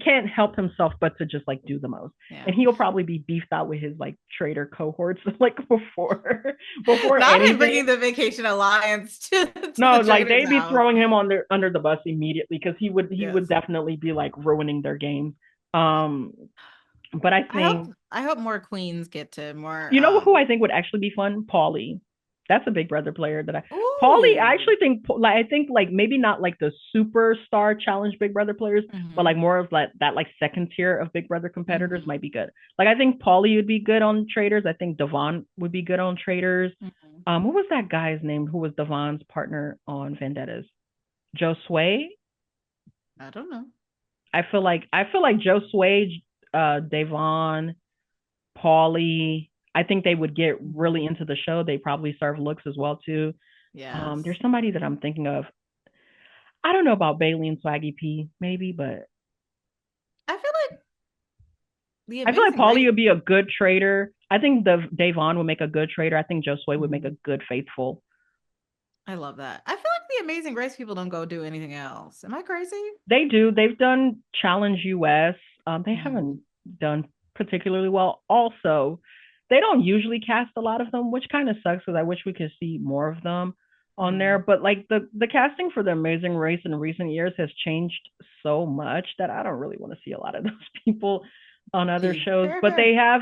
can't help himself but to just like do the most. Yeah. And he'll probably be beefed out with his like traitor cohorts like before Not him anything. bringing the Vacation Alliance to No, the like Traitors they'd be house. throwing him on their under the bus immediately because he would Yes. definitely be like ruining their games. Um, but I think I hope more queens get to more you know who I think would actually be fun? Paulie. That's a Big Brother player that I. Paulie, I ooh. actually think like I think like maybe not like the superstar challenge Big Brother players, but Mm-hmm. like more of like that like second tier of Big Brother competitors Mm-hmm. might be good. Like I think Paulie would be good on Traitors. I think Devon would be good on Traitors. Mm-hmm. What was that guy's name who was Devon's partner on Vendettas? Joe Sway. I don't know. I feel like Joe Sway, Devon, Paulie. I think they would get really Mm-hmm. into the show. They probably serve looks as well too. There's Yes. somebody that I'm thinking of. I don't know about Bailey and Swaggy P, maybe, but I feel like the I feel like Amazing Paulie Race. would be a good trader. I think the Davon would make a good trader. I think Joe Sway would make a Mhm. good faithful. I love that. I feel like the Amazing Race people don't go do anything else. Am I crazy? They do. They've done Challenge US. They Mm-hmm. haven't done particularly well. Also, they don't usually cast a lot of them, which kind of sucks because I wish we could see more of them on there. Mm-hmm. But like the casting for the Amazing Race in recent years has changed so much that I don't really want to see a lot of those people on other shows. Fair, But fair. they have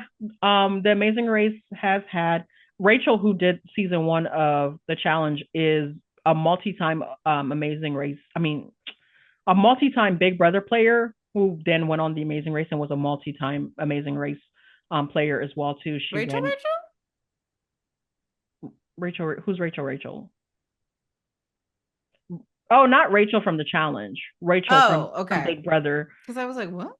the Amazing Race has had Rachel, who did season one of the challenge, is a multi-time Amazing Race. I mean, a multi-time Big Brother player who then went on the Amazing Race and was a multi-time Amazing Race player as well too. She Rachel, ran Rachel? Rachel. Who's Rachel? Rachel? Oh, not Rachel from the challenge. Rachel from Oh, Big okay. Brother. Because I was like, what?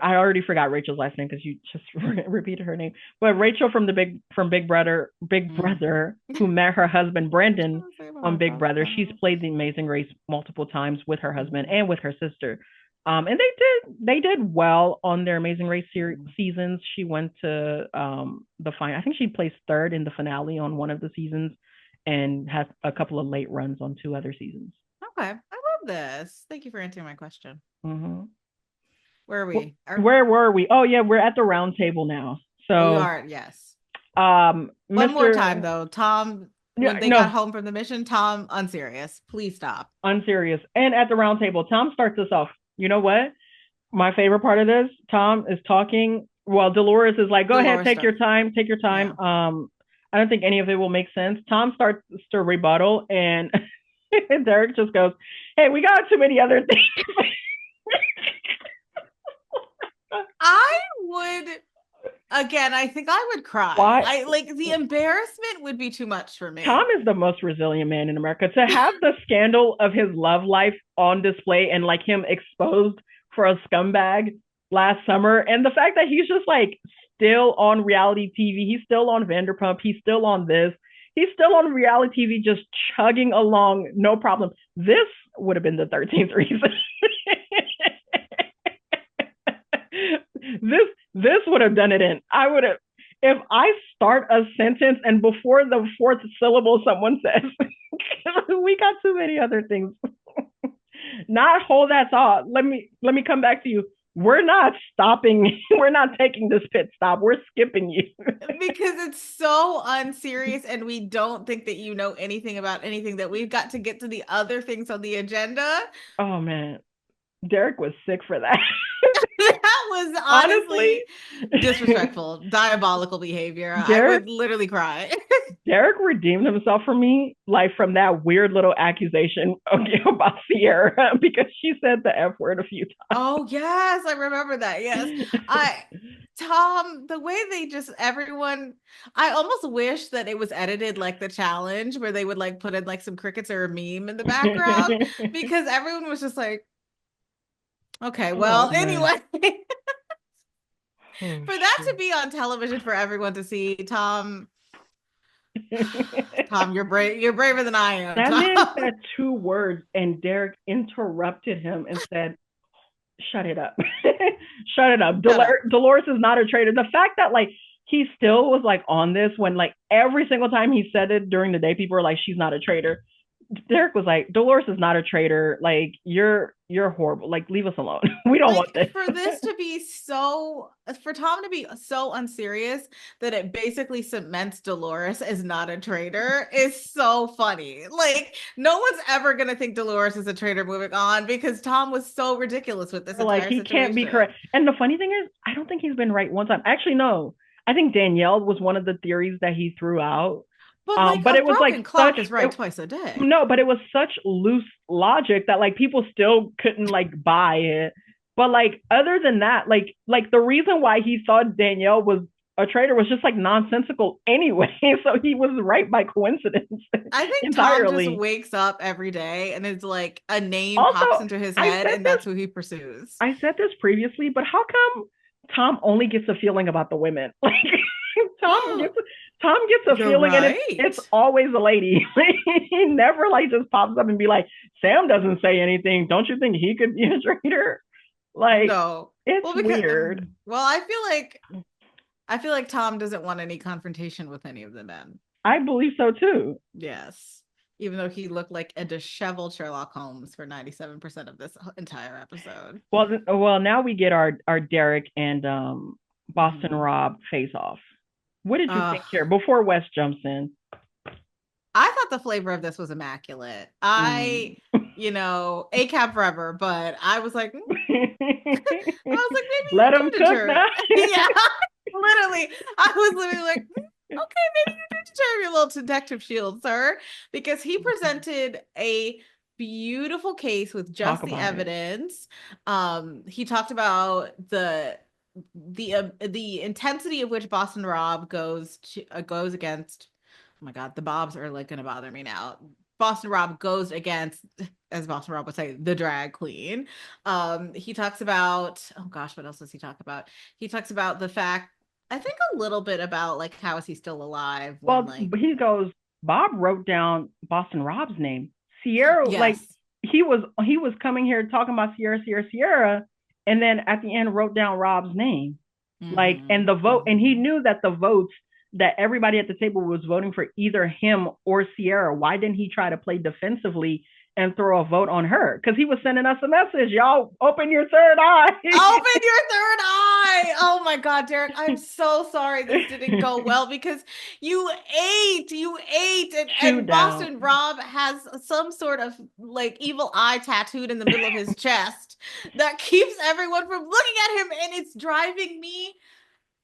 I already forgot Rachel's last name because you just repeated her name. But Rachel from Big Mm. Brother, who met her husband Brandon Trying to say about on Big myself. Brother. She's played the Amazing Race multiple times with her husband Mhm. and with her sister. And they did well on their Amazing Race Mhm. seasons. She went to the final. I think she placed third in the finale on one of the seasons, and has a couple of late runs on two other seasons. Okay. I love this. Thank you for answering my question. Mm-hmm. Where are we? Where were we? Oh yeah, we're at the round table now. We So, are, yes. One more time Mr. though. Tom, when they got No, home from the mission, Tom, unserious. Please stop. unserious. And at the round table, Tom starts us off. You know what? My favorite part of this, Tom is talking. Well, Dolores is like, "Go ahead, Dolores take your start. time, take your Yeah. time." I don't think any of it will make sense. Tom starts to rebuttal, and Derek just goes, "Hey, we got too many other things." I would again, I think I would cry. Why? I like the embarrassment would be too much for Tom me. is the most resilient man in America. To have the scandal of his love life on display and like him exposed for a scumbag last summer, and the fact that he's just like still on reality TV, he's still on Vanderpump, he's still on this, he's still on reality TV, just chugging along, no problem. This would have been the 13th reason. this would have done it in. I would have if I start a sentence and before the fourth syllable someone says, "We got too many other things." Not hold that thought. Let me come back to you. We're not stopping. We're not taking this pit stop. We're skipping you. Because it's so unserious and we don't think that you know anything about anything that we've got to get to the other things on the agenda. Oh man, Derek was sick for that. That was Honestly, honestly disrespectful, diabolical behavior. I Derek would literally cry. Derek redeemed himself for me, like from that weird little accusation about Sierra because she said the F word a few Oh yes, I remember that. Yes. times. I Tom, the way they just everyone I almost wish that it was edited like the challenge where they would like put in like some crickets or a meme in the background because everyone was just like, okay, Oh well, man. anyway, Oh for that to shoot. be on television for everyone to see, Tom, Tom, you're braver than I am, That Tom. man said two words and Derek interrupted him and said, "Shut it up." Shut it up. Shut up. Dolores is not a traitor. The fact that like he still was like on this when like every single time he said it during the day, people were like, "She's not a traitor." Derrick was like, Dolores is not a traitor. Like, you're horrible. Like, leave us alone. We don't want Like this. for this to be so, for Tom to be so unserious that it basically cements Dolores as not a traitor is so funny. Like no one's ever gonna think Dolores is a traitor moving on because Tom was so ridiculous with this Like, entire he can't be correct. situation. And the funny thing is, I don't think he's been right one time. Actually, no. I think Danielle was one of the theories that he threw out. But like But a it was like broken clock such is right twice a day. no, but it was such loose logic that like people still couldn't like buy it. But like other than that, like the reason why he thought Danielle was a traitor was just like nonsensical anyway. So he was right by coincidence I think Tom just entirely. wakes up every day and it's like a name Also, pops into his I head said and this that's who he pursues. I said this previously, but how come Tom only gets a feeling about the women? Like Tom gets Tom gets a You're feeling, and it's right. always a lady. He never like just pops up and be like, Sam doesn't say anything. Don't you think he could be a traitor? Like, No. it's Well, because weird. well, I feel like Tom doesn't want any confrontation with any of the men. I believe so too. Yes. Even though he looked like a disheveled Sherlock Holmes for 97% of this entire episode. Well, now we get our Derek and Boston Mhm. Rob face off. What did you Uh, think here before Wes jumps in? I thought the flavor of this was immaculate. Mm. A cab forever, but I was like, I was like, maybe Let him you do cook deter. now. Yeah, literally. I was literally like, okay, maybe you do deserve your little detective shield, sir, because he presented a beautiful case with Talk just the about it. evidence. He talked about the intensity of which Boston Rob goes against. Oh my God, the Bobs are like gonna bother me now. Boston Rob goes against, as Boston Rob would say, the drag queen. He talks about, oh gosh, what else does he talk about? He talks about the fact, I think a little bit about like how is he still alive when Well, like he goes, Bob wrote down Boston Rob's name. Sierra, like yes. he was coming here talking about Sierra, Sierra, Sierra, and then at the end wrote down Rob's name. Like, and Mm-hmm, the vote, and he mm-hmm. knew that the votes that everybody at the table was voting for either him or Sierra. Why didn't he try to play defensively and throw a vote on her? Because he was sending us a message, y'all open your third eye. Open your third eye. Oh my God, Derek. I'm so sorry this didn't go well because you ate, and Chewed down. Boston Rob has some sort of like evil eye tattooed in the middle of his chest that keeps everyone from looking at him. And it's driving me,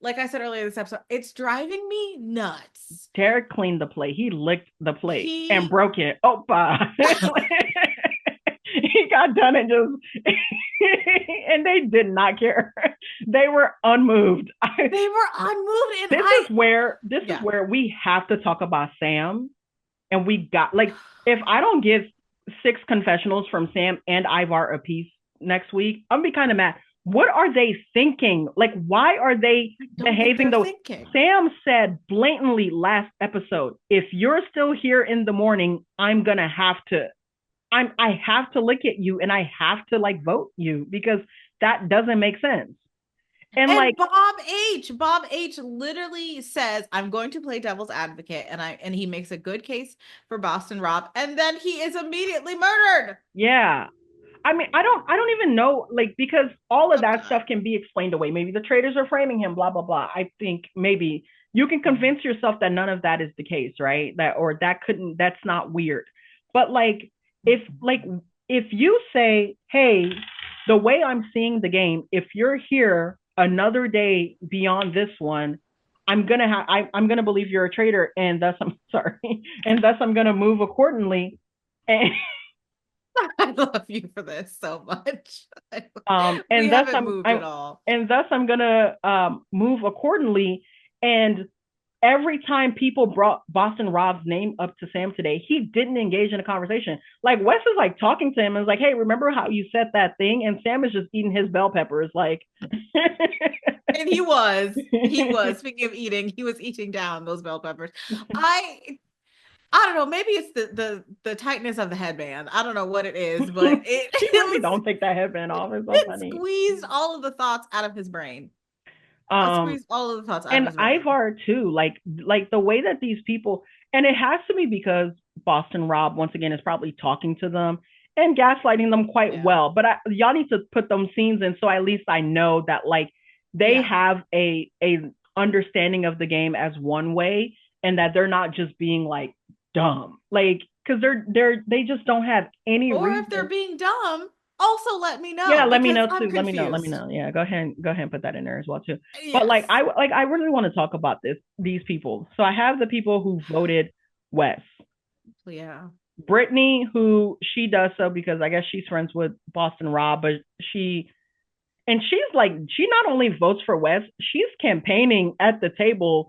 like I said earlier this episode, it's driving me nuts. Derek cleaned the plate. He licked the plate and He broke it. Opa. He got done and just and they did not care. They were unmoved. they were unmoved and This I is where yeah. we have to talk about Sam. And we got like, if I don't get 6 confessionals from Sam and Ivar apiece next week, I'm gonna be kind of mad. What are they thinking? Like, why are they I don't think behaving they're though? thinking. Sam said blatantly last episode, if you're still here in the morning, I'm gonna have to I have to look at you and I have to like vote you because that doesn't make sense. And like, And Bob H literally says, I'm going to play devil's advocate, and he makes a good case for Boston Rob, and then he is immediately murdered. yeah. I mean, I don't even know, like, because all of Oh that God. stuff can be explained away. Maybe the traitors are framing him, blah, blah, blah. I think maybe you can Mhm. convince yourself that none of that is the case, right? That's not weird. But like, if you say, hey, the way I'm seeing the game, if you're here another day beyond this one, I'm gonna believe you're a traitor, and thus I'm sorry, and thus I'm gonna move accordingly. And I love you for this so much. We and thus haven't I'm moved I'm at all. and thus I'm gonna move accordingly. And every time people brought Boston Rob's name up to Sam today, he didn't engage in a conversation. Like Wes is like talking to him and is like, "Hey, remember how you said that thing?" And Sam is just eating his bell peppers, like. And he was, speaking of eating, he was eating down those bell peppers. I I don't know, maybe it's the tightness of the headband. I don't know what it is, but it He it really was don't take that headband off. It's so it funny. squeezed all of the thoughts out of his brain. I Um, squeezed all of the thoughts out of and his brain. Ivar too, like the way that these people, And it has to be because Boston Rob, once again, is probably talking to them and gaslighting them quite Yeah. well. But y'all need to put them scenes in so at least I know that like they Yeah. have a understanding of the game as one way and that they're not just being like dumb. Like because they just don't have any Or if they're reason. being dumb, also let me Yeah, know let me because know I'm too. Let me confused. know. Yeah, go ahead and put that in there as well too. But Yes. like I really want to talk about these people. So I have the people who voted Wes. Yeah. Brittany, who she does so because I guess she's friends with Boston Rob, but she's like she not only votes for Wes, she's campaigning at the table,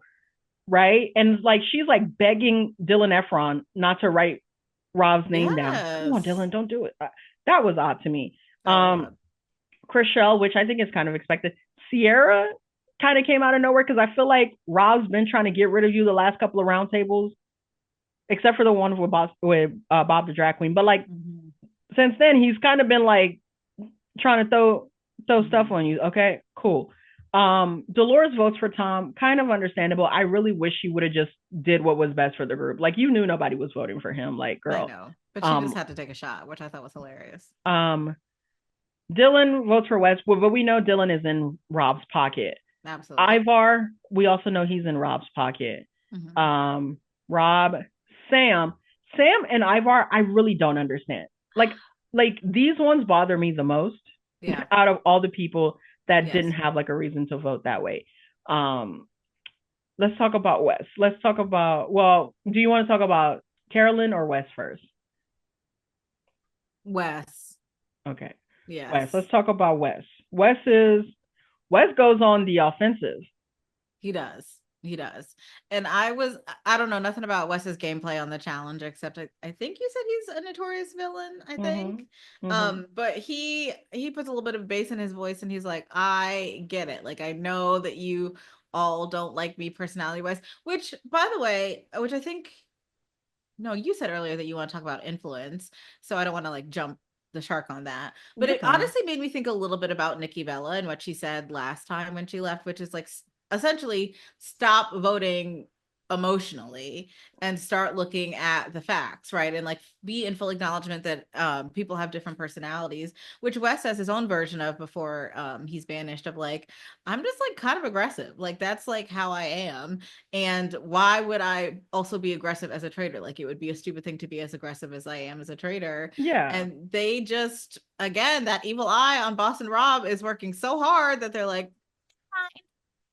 right? And like she's like begging Dylan Efron not to write Rob's name down. Come on, Yes. Dylan, don't do it. That was odd to me. That was odd. Chriselle, which I think is kind of expected. Sierra kind of came out of nowhere because I feel like Rob's been trying to get rid of you the last couple of roundtables, except for the one with Bob the drag queen. But like Mm-hmm. since then, he's kind of been like trying to throw stuff Mm-hmm. on you. Okay, cool. Dolores votes for Tom, kind of understandable. I really wish she would have just did what was best for the group. Like you knew nobody was voting for him. Like, I girl. know. But she just Um, had to take a shot, which I thought was hilarious. um, Dylan votes for West, but we know Dylan is in Rob's pocket. Absolutely. Ivar, we also know he's in Rob's pocket. Mm-hmm. Um, Rob, Sam, Sam and Ivar, I really don't understand. Like, like these ones bother me the most Yeah. out of all the people that didn't Yes. have like a reason to vote that way. Um, let's talk about Wes. Let's talk about. Well, do you want to talk about Carolyn or Wes first? Wes. Okay, Wes. Yes. Let's talk about Wes. Wes goes on the offensive. He does. He does. And I don't know nothing about Wes's gameplay on the challenge, except I think you said he's a notorious villain, I think. Mm-hmm. Mm-hmm. But he puts a little bit of bass in his voice and he's like, I get it. Like I know that you all don't like me personality wise, which by the way, which I think no, you said earlier that you want to talk about influence, so I don't want to like jump the shark on that. But You're it fine. honestly made me think a little bit about Nikki Bella and what she said last time when she left, which is like essentially stop voting emotionally and start looking at the facts, right? And like be in full acknowledgement that people have different personalities, which Wes has his own version of before he's banished of like, I'm just like kind of aggressive. Like that's like how I am. And why would I also be aggressive as a traitor? Like it would be a stupid thing to be as aggressive as I am as a traitor. Yeah. And they just, again, that evil eye on Boston Rob is working so hard that they're like,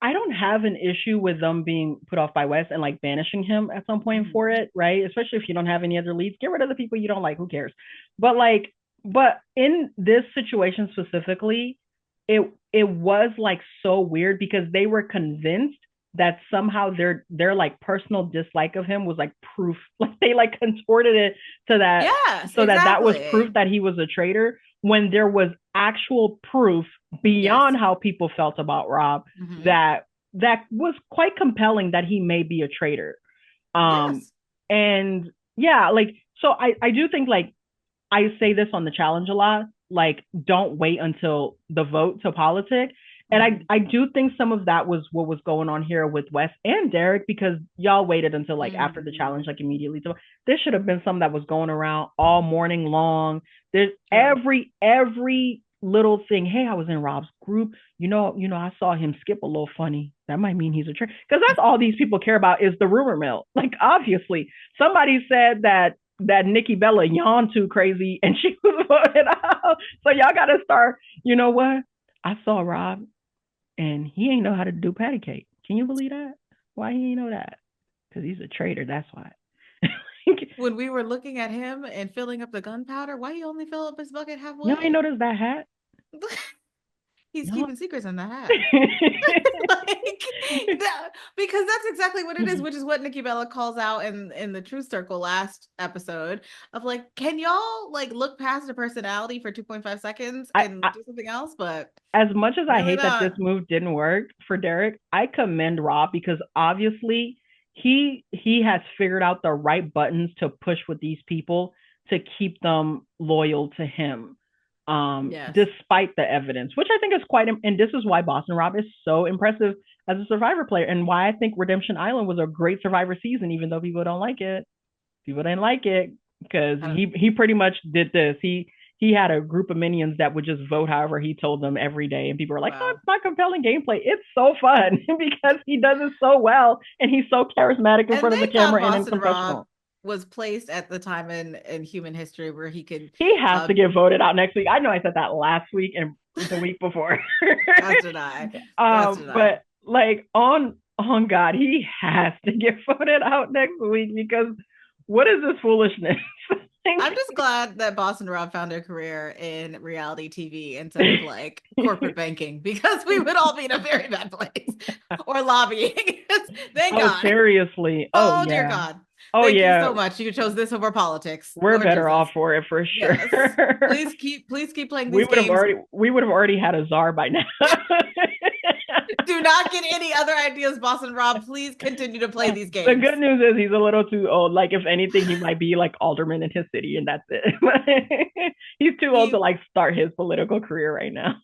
I don't have an issue with them being put off by Wes and like banishing him at some point for mm-hmm. it, right? Especially if you don't have any other leads. Get rid of the people you don't like. Who cares? But like, but in this situation specifically, it was like so weird because they were convinced that somehow their like personal dislike of him was like proof. Like they like contorted it to that Yes, so that that was proof exactly. that he was a traitor when there was actual proof beyond Yes. how people felt about Rob Mm-hmm. that was quite compelling that he may be a traitor. Um, Yes. and yeah, like so I do think like I say this on the challenge a lot, like don't wait until the vote to politic. And Mm-hmm. I do think some of that was what was going on here with Wes and Derrick because y'all waited until like after the Mm-hmm. challenge, like immediately. So there should have been some that was going around all morning long. There's True. every little thing. Hey, I was in Rob's group. I saw him skip a little funny. That might mean he's a traitor. Because that's all these people care about is the rumor mill. Like obviously, somebody said that Nikki Bella yawned too crazy and she was voted out. So y'all gotta start, you know what? I saw Rob and he ain't know how to do patty cake. Can you believe that? Why he ain't know that? Because he's a traitor, that's why. When we were looking at him and filling up the gunpowder, why he only fill up his bucket Y'all ain't halfway? noticed that hat? He's Y'all keeping secrets in that hat. Like that, because that's exactly what it is, which is what Nikki Bella calls out in the Truth Circle last episode of like, can y'all like look past a personality for 2.5 seconds and I do something else? But as much as I apparently hate that this not. move didn't work for Derrick, I commend Rob because obviously he has figured out the right buttons to push with these people to keep them loyal to him. Yes. despite the evidence, which I think is quite, and this is why Boston Rob is so impressive as a Survivor player, and why I think Redemption Island was a great Survivor season, even though people don't like it. People didn't like it because I don't, he pretty much did this. He had a group of minions that would just vote however he told them every day, and people were like, "Oh, wow. it's not compelling gameplay. It's so fun because he does it so well, and he's so charismatic in And front of the thank God camera and in Boston Rob confessional." was placed at the time in human history where he could He has uh to get voted out next week. I know I said that last week and the week before. as did I. As did I. But like on God, he has to get voted out next week because what is this foolishness? I'm just glad that Boston Rob found a career in reality TV instead of like corporate banking because we would all be in a very bad place or lobbying. Thank Oh, God. seriously. Oh Oh dear yeah. God. Oh Thank you yeah. so much. You chose this over politics. We're Lord better Jesus. off for it for Yes. sure. Please keep playing these games. We would have already had a czar by now. Do not get any other ideas, Boston Rob. Please continue to play these The games. good news is he's a little too old. Like if anything, he might be like alderman in his city, and that's it. He's too old to He like start his political career right now.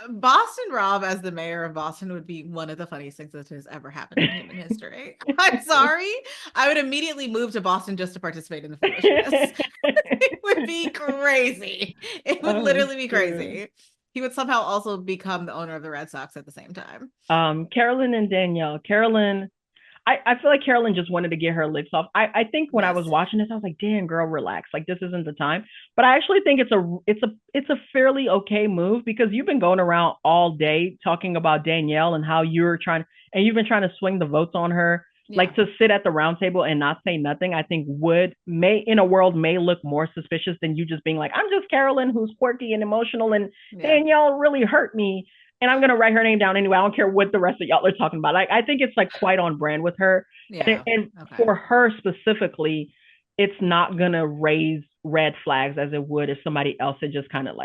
Boston Rob as the mayor of Boston would be one of the funniest things that has ever happened in human history. I'm sorry. I would immediately move to Boston just to participate in the foolishness. It would be crazy. It would Oh, literally be true. crazy. He would somehow also become the owner of the Red Sox at the same time. Carolyn and Danielle. I feel like Carolyn just wanted to get her licks off. I think when I was Yes. watching this, I was like, damn girl, relax. Like this isn't the time. But I actually think it's a fairly okay move because you've been going around all day talking about Danielle and how you've been trying to swing the votes on her. Yeah. Like to sit at the round table and not say nothing, I think would may in a world may look more suspicious than you just being like, I'm just Carolyn who's quirky and emotional and Yeah. Danielle really hurt me and I'm gonna write her name down anyway. I don't care what the rest of y'all are talking about. Like I think it's like quite on brand with her, Yeah. and Okay. for her specifically, it's not gonna raise red flags as it would if somebody else had just kind of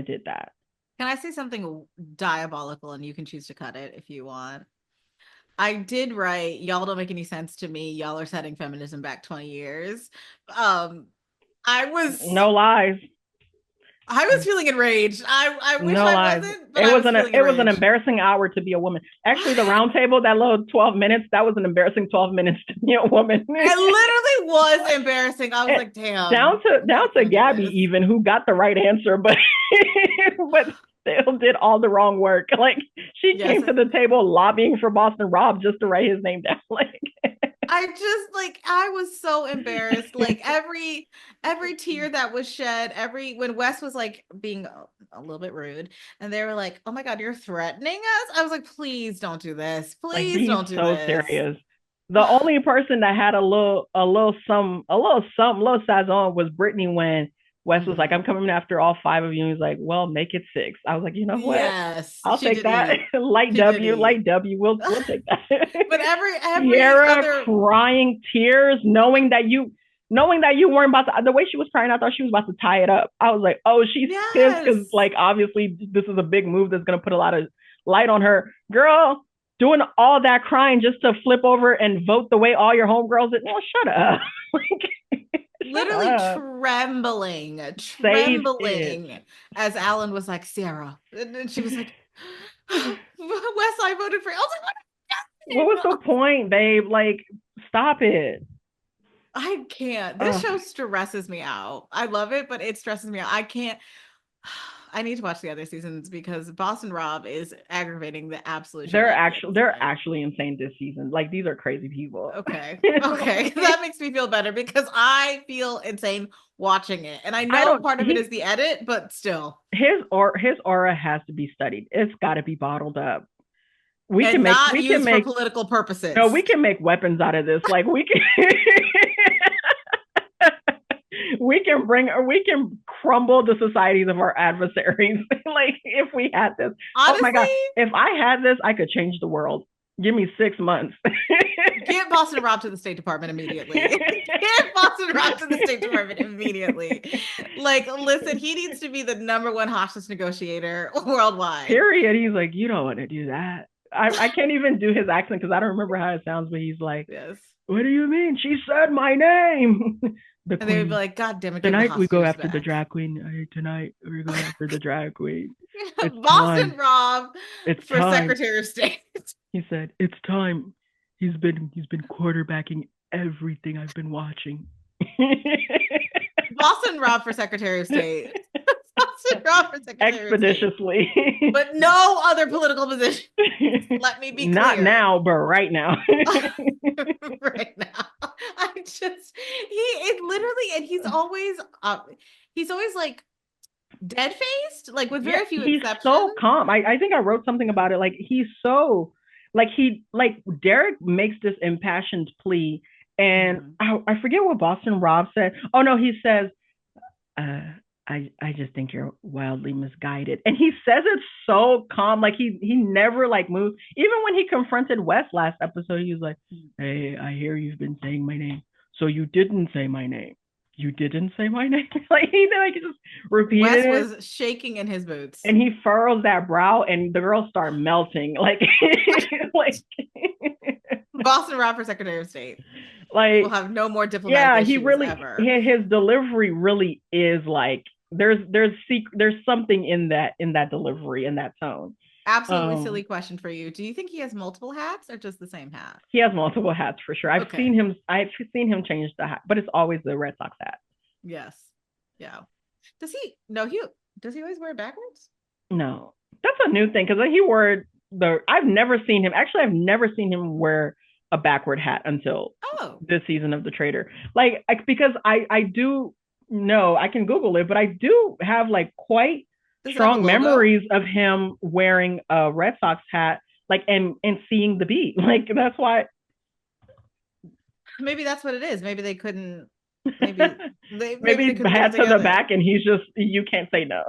did that. Can I say something diabolical and you can choose to cut it if you want? I did write, y'all don't make any sense to me. Y'all are setting feminism back 20 years. Um, I was No lies. I was feeling enraged. I wish No I lies. wasn't, but I was feeling It was an enraged. embarrassing hour to be a woman. Actually, the round table, that little 12 minutes, that was an embarrassing 12 minutes to be a woman. I literally was embarrassing. I was like, damn, I'm Down not to gonna do Gabby this. even, who got the right answer, but but still did all the wrong work. Like she Yes, came to the table lobbying for Boston Rob just to write his name down. Like I just like I was so embarrassed. Like every tear that was shed, every when Wes was like being a little bit rude, and they were like, "Oh my God, you're threatening us." I was like, "Please don't do this. like Please being don't do so this." serious. The only person that had a little sazon was Brittany when Wes was like, Mhm. "I'm coming after all five of you." He's like, "Well, make it six." I was like, "You know what? Yes, I'll she take did that. eat. Light She did W, eat. light W. We'll take that." But every Sierra other crying tears, knowing that you weren't about to. The way she was crying, I thought she was about to tie it up. I was like, "Oh, she's pissed because yes. like obviously this is a big move that's gonna put a lot of light on her, girl." Doing all that crying just to flip over and vote the way all your homegirls did. No, shut up. Like, shut Literally up. Save it. trembling as Alan was like, Sarah. And then she was like, Wes, I voted for you. I was What was like, the what? point, babe? Like, stop it. I can't. This Ugh. show stresses me out. I love it, but it stresses me out. I can't. I need to watch the other seasons because Boston Rob is aggravating the absolute shit out of me at this They're point. actually insane this season. Like these are crazy people. Okay. Okay. That makes me feel better because I feel insane watching it. And I I know don't part of it is he the edit, but still. his aura has to be studied. It's got to be bottled up. And not We can used for make political no, purposes. we can make weapons out of this. Like we can we can crumble the societies of our adversaries. Like if we had this. Oh my Honestly, god, if I had this, I could change the world. Give me 6 months. get Boston Rob to the State Department immediately. Get Boston Rob to the State Department immediately. Like, listen, he needs to be the number one hostage negotiator worldwide. Period. He's like, you don't want to do that. I can't even do his accent because I don't remember how it sounds, but he's like, Yes. what do you mean? She said my name. The And they would be queen. like, God damn it, give the Tonight we go hostages after the back. drag queen. Tonight we're going after the drag queen. It's Boston time. Rob It's for time. Secretary of State. He said, "It's time." He's been quarterbacking everything I've been watching. Boston Rob for Secretary of State. Boston Rob for Secretary of State. Expeditiously. But no other political position. Let me be Not clear. now, but right now. Right now. I just he it literally and he's always like dead faced, like with Yeah, very few he's so exceptions. calm. I think I wrote something about it. Like he's so like Derrick makes this impassioned plea, and Mhm. I forget what Boston Rob said. Oh no, he says, uh, I just think you're wildly misguided. And he says it so calm, like he never like moved. Even when he confronted Wes last episode, he was like, "Hey, I hear you've been saying my name. So you didn't say my name. You didn't say my name." Like he like just repeated Wes it. was shaking in his boots. And he furrows that brow and the girls start melting. Like like Boston Rob for Secretary of State. We'll like have no more diplomatic yeah, he issues really ever. his delivery really is like there's something in that delivery in that tone. Absolutely Um, silly question for you. Do you think he has multiple hats or just the same hat? he has multiple hats for sure. Okay. I've seen him change the hat, but it's always the Red Sox hat. Yes. Yeah. Does he? No, he does he always wear it backwards? No, that's a new thing because he wore the. I've never seen him. Actually, I've never seen him wear a backward hat until Oh, this season of The Traitor. Like because I do know I can Google it, but I do have like quite does it have a strong logo? memories of him wearing a Red Sox hat, like and seeing the beat. Like that's why. Maybe that's what it is. Maybe they couldn't. Maybe maybe they Maybe couldn't get it hat to the together. back, and he's just you can't say no.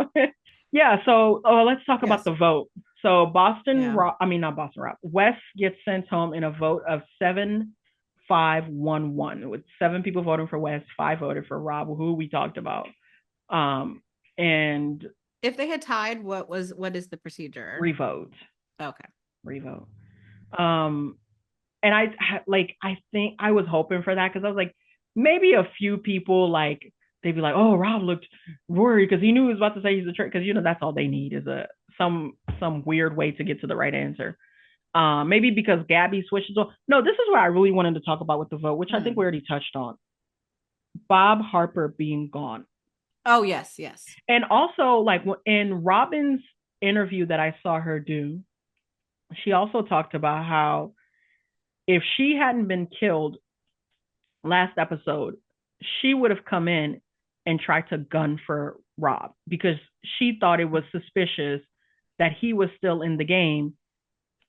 Yeah. So let's talk about Yes. the vote. So Yeah. I mean not Boston Rob. Wes gets sent home in a vote of 7-5-1-1, with 7 people voting for Wes, 5 voted for Rob, who we talked about. And If they had tied, what is the procedure? revote, Okay. revote. Um, and I think I was hoping for that because I was like, maybe a few people like they'd be like, oh, Rob looked worried because he knew he was about to say he's a trick because that's all they need is a some weird way to get to the right answer. Maybe because Gabby switches on. No, this is what I really wanted to talk about with the vote, which I think we already touched on. Bob Harper being gone. Oh yes, yes. And also, like in Robin's interview that I saw her do, she also talked about how if she hadn't been killed last episode, she would have come in and tried to gun for Rob because she thought it was suspicious that he was still in the game.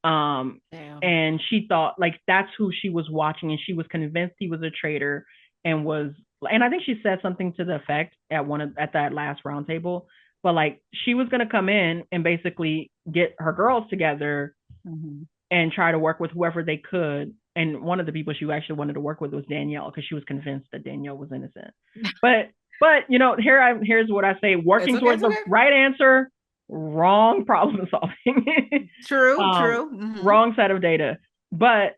Damn. And she thought like that's who she was watching, and she was convinced he was a traitor and was. And I think she said something to the effect at that last roundtable, but like she was gonna come in and basically get her girls together Mm-hmm. and try to work with whoever they could. And one of the people she actually wanted to work with was Danielle because she was convinced that Danielle was innocent. But here's what I say: It's working okay. towards It's the okay. right answer, wrong problem solving, True. True. Mm-hmm. wrong set of data. But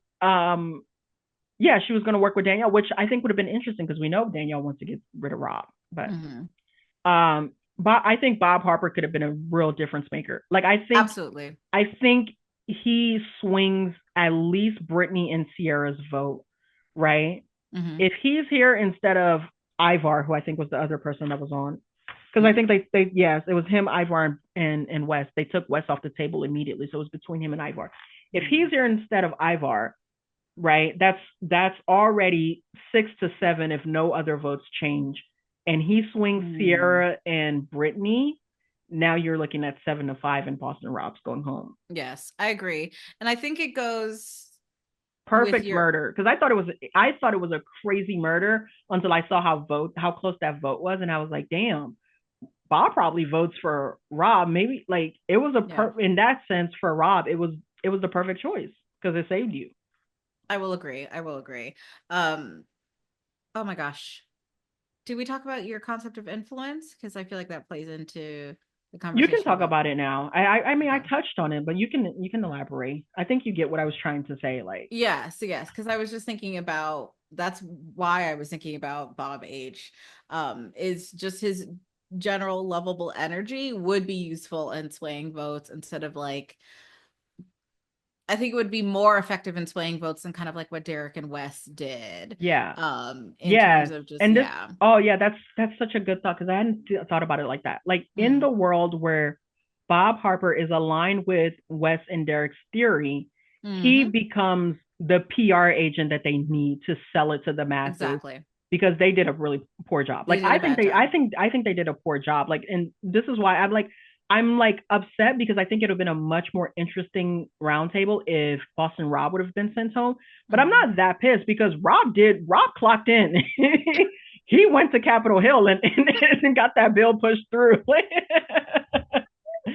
yeah, she was going to work with Danielle, which I think would have been interesting because we know Danielle wants to get rid of Rob. But Mm-hmm. but I think Bob Harper could have been a real difference maker. Like Absolutely. I think he swings at least Brittany and Sierra's vote, right? Mm-hmm. If he's here instead of Ivar, who I think was the other person that was on, because I Mm-hmm. think they yes, it was him, Ivar, and Wes. They took Wes off the table immediately, so it was between him and Ivar. If he's here instead of Ivar, right, that's already 6-7 if no other votes change, and he swings Sierra and Brittany. Now you're looking at 7-5, and Boston Rob's going home. Yes, I agree. And I think it goes with Perfect your murder because I thought it was a crazy murder until I saw how close that vote was, and I was like, damn, Bob probably votes for Rob. Maybe like it was yeah, in that sense for Rob, it was the perfect choice because it saved you. I will agree. I will agree. Um, oh my gosh. Did we talk about your concept of influence? Because I feel like that plays into the You can conversation talk about about it now. I mean I okay. touched on it, but you can elaborate. I think you get what I was trying to say. Like Yes, yes. Because I was just thinking about that's why I was thinking about Bob H. Is just his general lovable energy would be useful in swaying votes instead of like, I think it would be more effective in swaying votes than kind of like what Derrick and Wes did. Yeah. In Yeah. terms of just, And this, yeah. oh yeah, that's such a good thought because I hadn't thought about it like that. Like in the Mm. world where Bob Harper is aligned with Wes and Derek's theory, he Mm-hmm. becomes the PR agent that they need to sell it to the masses Exactly. because they did a really poor job. They Like did a bad job. I think they did a poor job. Like, and this is why I'm like upset because I think it would have been a much more interesting roundtable if Boston Rob would have been sent home. But I'm Mm. not that pissed because Rob clocked in. He went to Capitol Hill and got that bill pushed through.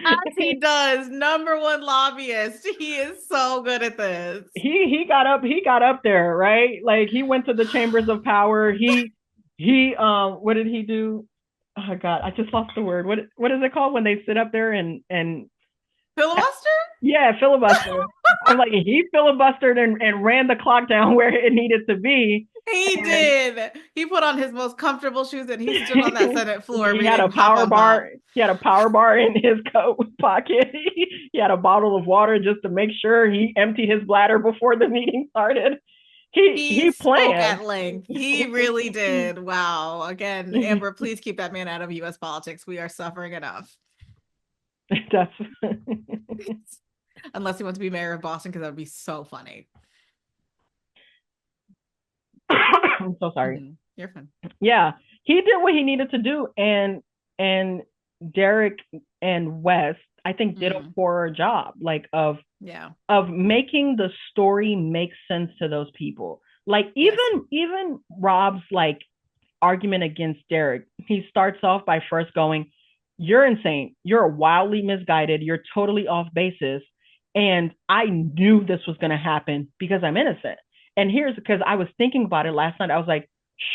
As he does, number one lobbyist. He is so good at this. He got up there, right? Like he went to the chambers of power. He what did he do? Oh god, I just lost the word. What is it called when they sit up there and Filibuster? yeah, filibuster. I'm like he filibustered and ran the clock down where it needed to be. He And did. He put on his most comfortable shoes and he stood on that Senate floor he had a reading Pop power on bar. Pop. He had a power bar in his coat pocket. He had a bottle of water just to make sure he emptied his bladder before the meeting started. He He spoke planned. at length. He really did. Wow. Again, Amber, please keep that man out of US politics. We are suffering enough. That's Unless he wants to be mayor of Boston, because that would be so funny. I'm so sorry. You're fine. Yeah, he did what he needed to do, and Derek and West, I think, did a Mm, poorer job, like yeah. of making the story make sense to those people. Like Yes. even Rob's like argument against Derek, he starts off by first going, "You're insane. You're wildly misguided. You're totally off basis." And I knew this was going to happen because I'm innocent. And here's because I was thinking about it last night. I was like,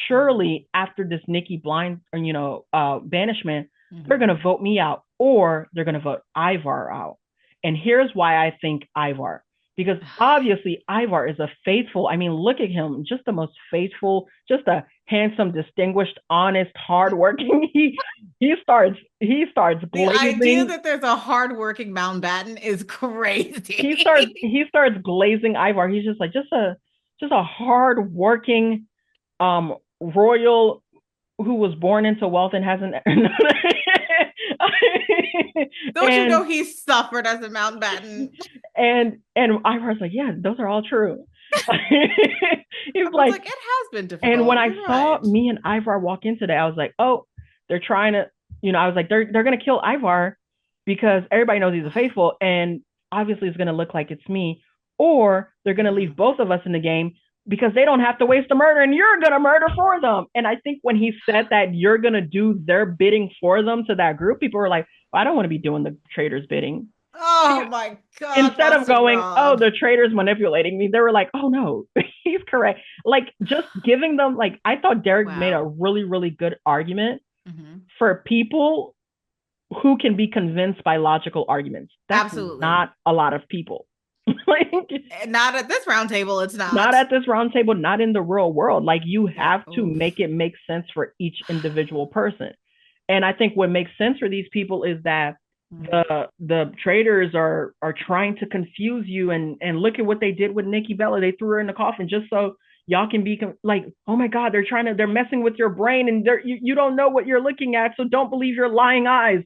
surely after this Nikki Blind, banishment, they're going Mm-hmm. to vote me out or they're going to vote Ivar out. And here's why I think Ivar because obviously Ivar is a faithful. I mean, look at him, just the most faithful, just a handsome, distinguished, honest, hardworking. He starts The idea glazing. that there's a hardworking Mountbatten is crazy. He starts glazing Ivar. He's just like just a hardworking royal who was born into wealth and hasn't. Don't you know and he suffered as a Mountbatten? and Ivar's like, yeah, those are all true. I He's was like, like, it has been and when difficult. I You're saw right. me and Ivar walk in today, I was like, oh, they're trying to, I was like, they're gonna kill Ivar because everybody knows he's a faithful, and obviously it's gonna look like it's me, or they're gonna leave Mm. both of us in the game because they don't have to waste a murder, and you're gonna murder for them. And I think when he said that you're gonna do their bidding for them to that group, people were like, well, I don't want to be doing the traitors bidding Oh my God, instead of Boston going, oh, Rob. the traitors manipulating me, they were like, oh no, he's correct. Like just giving them, like, I thought Derek made a Wow. really, really good argument Hmm. for people who can be convinced by logical arguments. That's Absolutely. not a lot of people. Like, Not at this round table, it's not not. at this round table, not in the real world. Like, you Yeah. have to Oof. make it make sense for each individual person. And I think what makes sense for these people is that Mm. the traders are trying to confuse you and look at what they did with Nikki Bella. They threw her in the coffin just so y'all can be like, oh my God, they're messing with your brain and you don't know what you're looking at, so don't believe your lying eyes.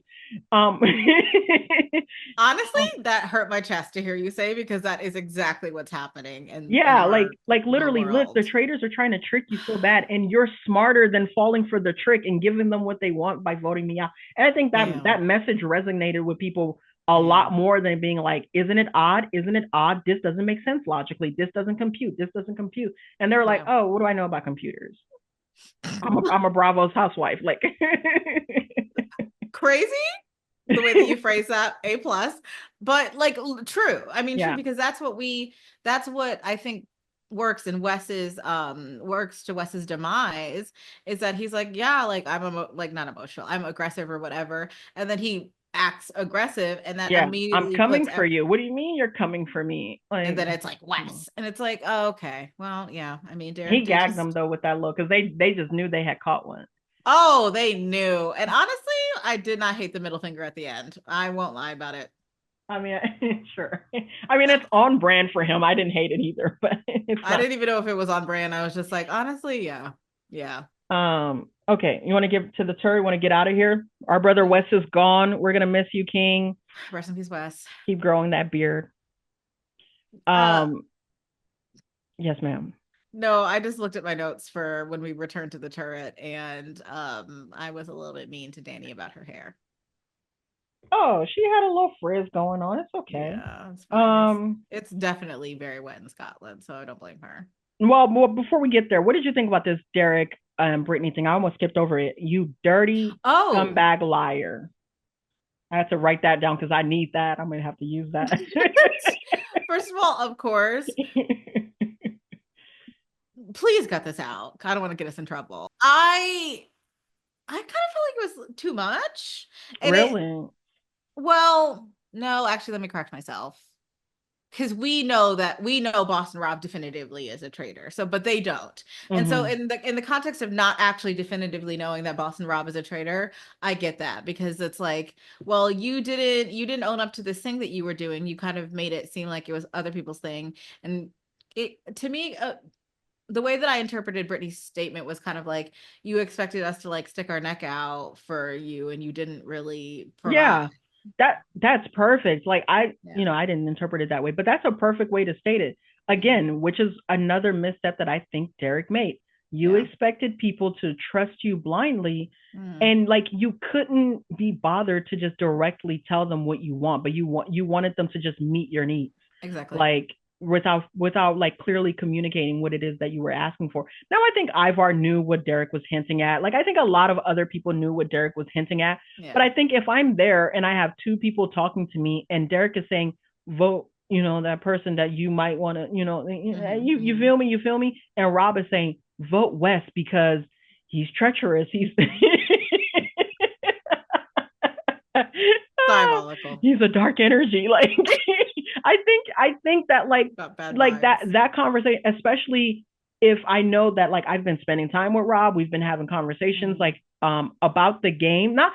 Um, Honestly, that hurt my chest to hear you say because that is exactly what's happening in yeah, our like real literally, look, the world. traders are trying to trick you so bad, and you're smarter than falling for the trick and giving them what they want by voting me out. And I think that Damn. message resonated with people a lot Damn. more than being like, isn't it odd? Isn't it odd? This doesn't make sense logically. This doesn't compute. This doesn't compute. And they're like, Yeah. oh, what do I know about computers? I'm a Bravo's housewife. Like, Crazy the way that you phrase that, A plus, but like true. I mean, true, yeah, because that's what I think works in Wes's works to Wes's demise is that he's like, yeah, like I'm like not emotional, I'm aggressive or whatever. And then he acts aggressive, and that Yeah, I'm immediately coming puts for you. What do you mean you're coming for me? and Like, then it's like come on. Wes, and it's like, oh, okay, well, yeah, I mean, He Derek did gagged them just, though with that look because they just knew they had caught one. oh, they knew. And honestly, I did not hate the middle finger at the end. I won't lie about it. I mean, sure. I mean, it's on brand for him. I didn't hate it either, but it's I not. didn't even know if it was on brand. I was just like, honestly, yeah, yeah. Okay. You want to give to the tour? You want to get out of here? Our brother Wes is gone. We're gonna miss you, King. Rest in peace, Wes. Keep growing that beard. Uh, Um, yes, ma'am. no, I just looked at my notes for when we returned to the turret, and I was a little bit mean to Danny about her hair. Oh, she had a little frizz going on. It's okay. Yeah, it's fine. Um, It's definitely very wet in Scotland, so I don't blame her. well, before we get there, what did you think about this Derek and Brittany thing? I almost skipped over it. You dirty Oh, scumbag liar. I had to write that down because I need that. I'm gonna have to use that. first of all, of course, please cut this out. I don't want to get us in trouble. I kind of felt like it was too much. And it, Really? well, no, actually, let me correct myself. Because we know Boston Rob definitively is a traitor. So, but they don't. And so Mm-hmm. in the context of not actually definitively knowing that Boston Rob is a traitor, I get that because it's like, well, you didn't own up to this thing that you were doing. You kind of made it seem like it was other people's thing. And it to me, the way that I interpreted Brittany's statement was kind of like you expected us to like stick our neck out for you and you didn't really provide. Yeah, that's perfect. Like Yeah. I didn't interpret it that way, but that's a perfect way to state it. Mhm. Again, which is another misstep that I think Derek made. You Yeah. expected people to trust you blindly, Mm, and like you couldn't be bothered to just directly tell them what you want, but you wanted them to just meet your needs. exactly. Like without like clearly communicating what it is that you were asking for. Now I think Ivar knew what Derek was hinting at. Like I think a lot of other people knew what Derek was hinting at. But Yeah. I think if I'm there and I have two people talking to me and Derek is saying, vote, that person that you might want to, you Hmm. feel me? And Rob is saying, vote West because he's treacherous. He's Diabolical. he's a dark energy. Like I think that Got bad like vibes. that conversation, especially if I know that like I've been spending time with Rob, we've been having conversations Mm, like about the game. Not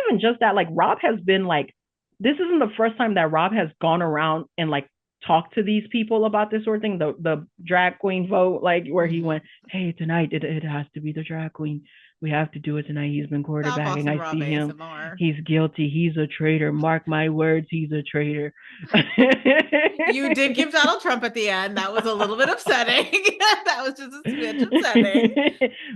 even just that, like Rob has been like this isn't the first time that Rob has gone around and like talked to these people about this sort of thing. The drag queen vote, like where he hmm. went, hey, tonight it has to be the drag queen. We have to do it tonight. He's been Stop quarterbacking. Boston I Rob see him. ASMR. He's guilty. He's a traitor. Mark my words, he's a traitor. You did give Donald Trump at the end. That was a little bit upsetting. That was just a smidge upsetting.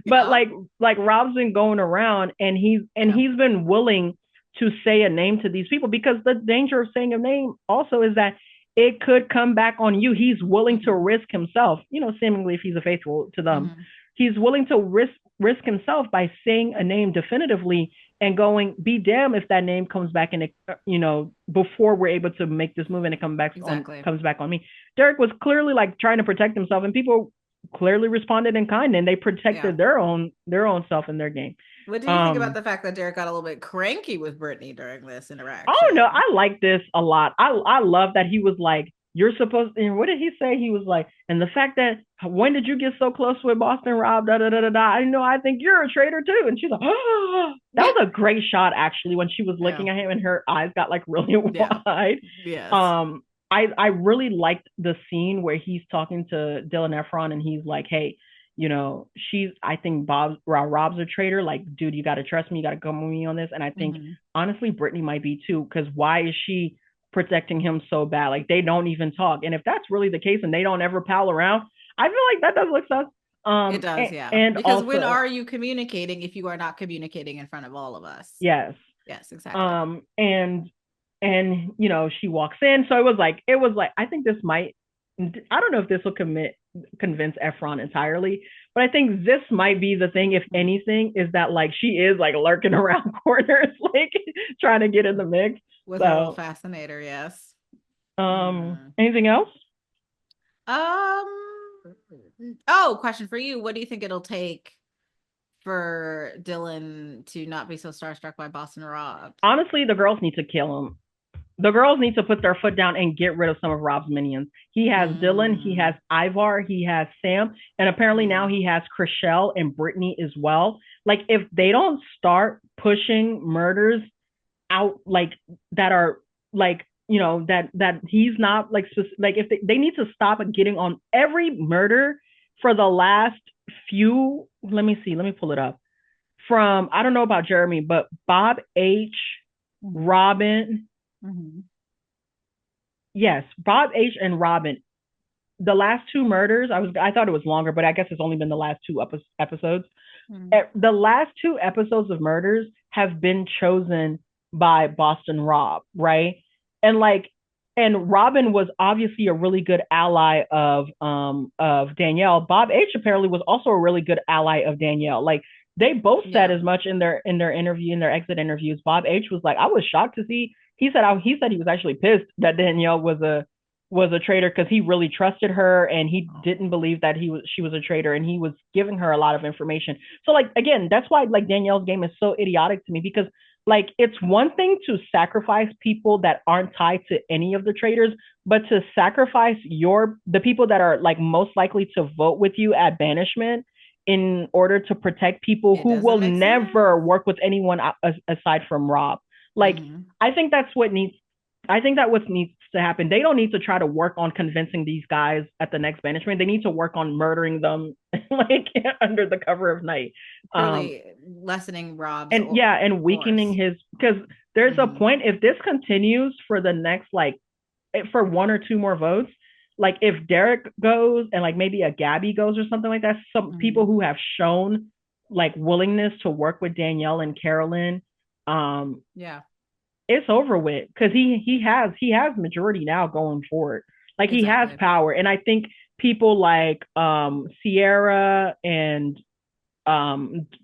But Yeah. like Rob's been going around and Yeah. he's been willing to say a name to these people because the danger of saying a name also is that it could come back on you. He's willing to Hmm. risk himself, seemingly if he's a faithful to them. Hmm. He's willing to risk himself by saying a name definitively and going, be damn if that name comes back and it, before we're able to make this move and it Exactly. comes back on me. Derek was clearly like trying to protect himself, and people clearly responded in kind, and they Yeah. protected their own self in their game. What do you think about Um, the fact that Derek got a little bit cranky with Brittany during this I don't know. interaction? I like this a lot. I love that he was like, "You're supposed." And what did he say? He was like, "And the fact that when did you get so close with Boston Rob? Da da da da da. I know. I think you're a traitor too." And she's like, "Oh, that Yeah. was a great shot actually." When she was Yeah. looking at him and her eyes got like really Yeah. wide. Yes. I really liked the scene where he's talking to Dylan Efron and he's like, "Hey, I think Rob's a traitor. Like, dude, you got to trust me. You got to come with me on this." And I think Hmm. honestly, Brittany might be too, because why is she protecting him so bad? Like, they don't even talk. And if that's really the case and they don't ever pal around, I feel like that does look sus. It does, yeah. And Because when also, are you communicating if you are not communicating in front of all of us? yes. Yes, exactly. And she walks in. So it was like I think this might I don't know if this will convince Efron entirely, but I think this might be the thing, if Mhm. anything, is that like she is like lurking around corners, like trying to get in the mix. With her little So fascinator, yes. Hmm. anything else? Um, oh, question for you. What do you think it'll take for Dylan to not be so starstruck by Boston Rob. Honestly, the girls need to kill him. The girls need to put their foot down and get rid of some of Rob's minions. He has Dylan, he has Mm. Ivar, he has Sam, and apparently now Mm. he has Chriselle and Brittany as well. Like, if they don't start pushing murders out, like, that are, like, that he's not, like, like, if they need to stop getting on every murder for the last few. Let me see, let me pull it up. From, I don't know about Jeremy, but Bob H, Mm. Robin, Mm-hmm. yes, Bob H and Robin. The last two murders, I thought it was longer, but I guess it's only been the last two episodes. Mm. The last two episodes of murders have been chosen by Boston Rob, right? And, like, and Robin was obviously a really good ally of Danielle. Bob H apparently was also a really good ally of Danielle. Like, they both said Yeah. as much in their interview, in their exit interviews. Bob H was like, I was shocked to see. He said he was actually pissed that Danielle was a traitor, because he really trusted her and he didn't believe that she was a traitor, and he was giving her a lot of information. So, like, again, that's why, like, Danielle's game is so idiotic to me, because, like, it's one thing to sacrifice people that aren't tied to any of the traitors, but to sacrifice the people that are, like, most likely to vote with you at banishment in order to protect people It who doesn't will make sense. never work with anyone aside from Rob. Like, Mm-hmm. I think that's what needs I think that what needs to happen. They don't need to try to work on convincing these guys at the next banishment. They need to work on murdering them, like, under the cover of night. Um, Truly lessening Rob's and yeah, and weakening force. his, because there's a Mm-hmm. point, if this continues for the next, like, for one or two more votes, like, if Derrick goes and, like, maybe a Gabby goes or something like that, some people Mm-hmm. who have shown, like, willingness to work with Danielle and Carolyn, um, Yeah, it's over with, because he has majority now going forward. Like, he has exactly. power, and I think people like Sierra and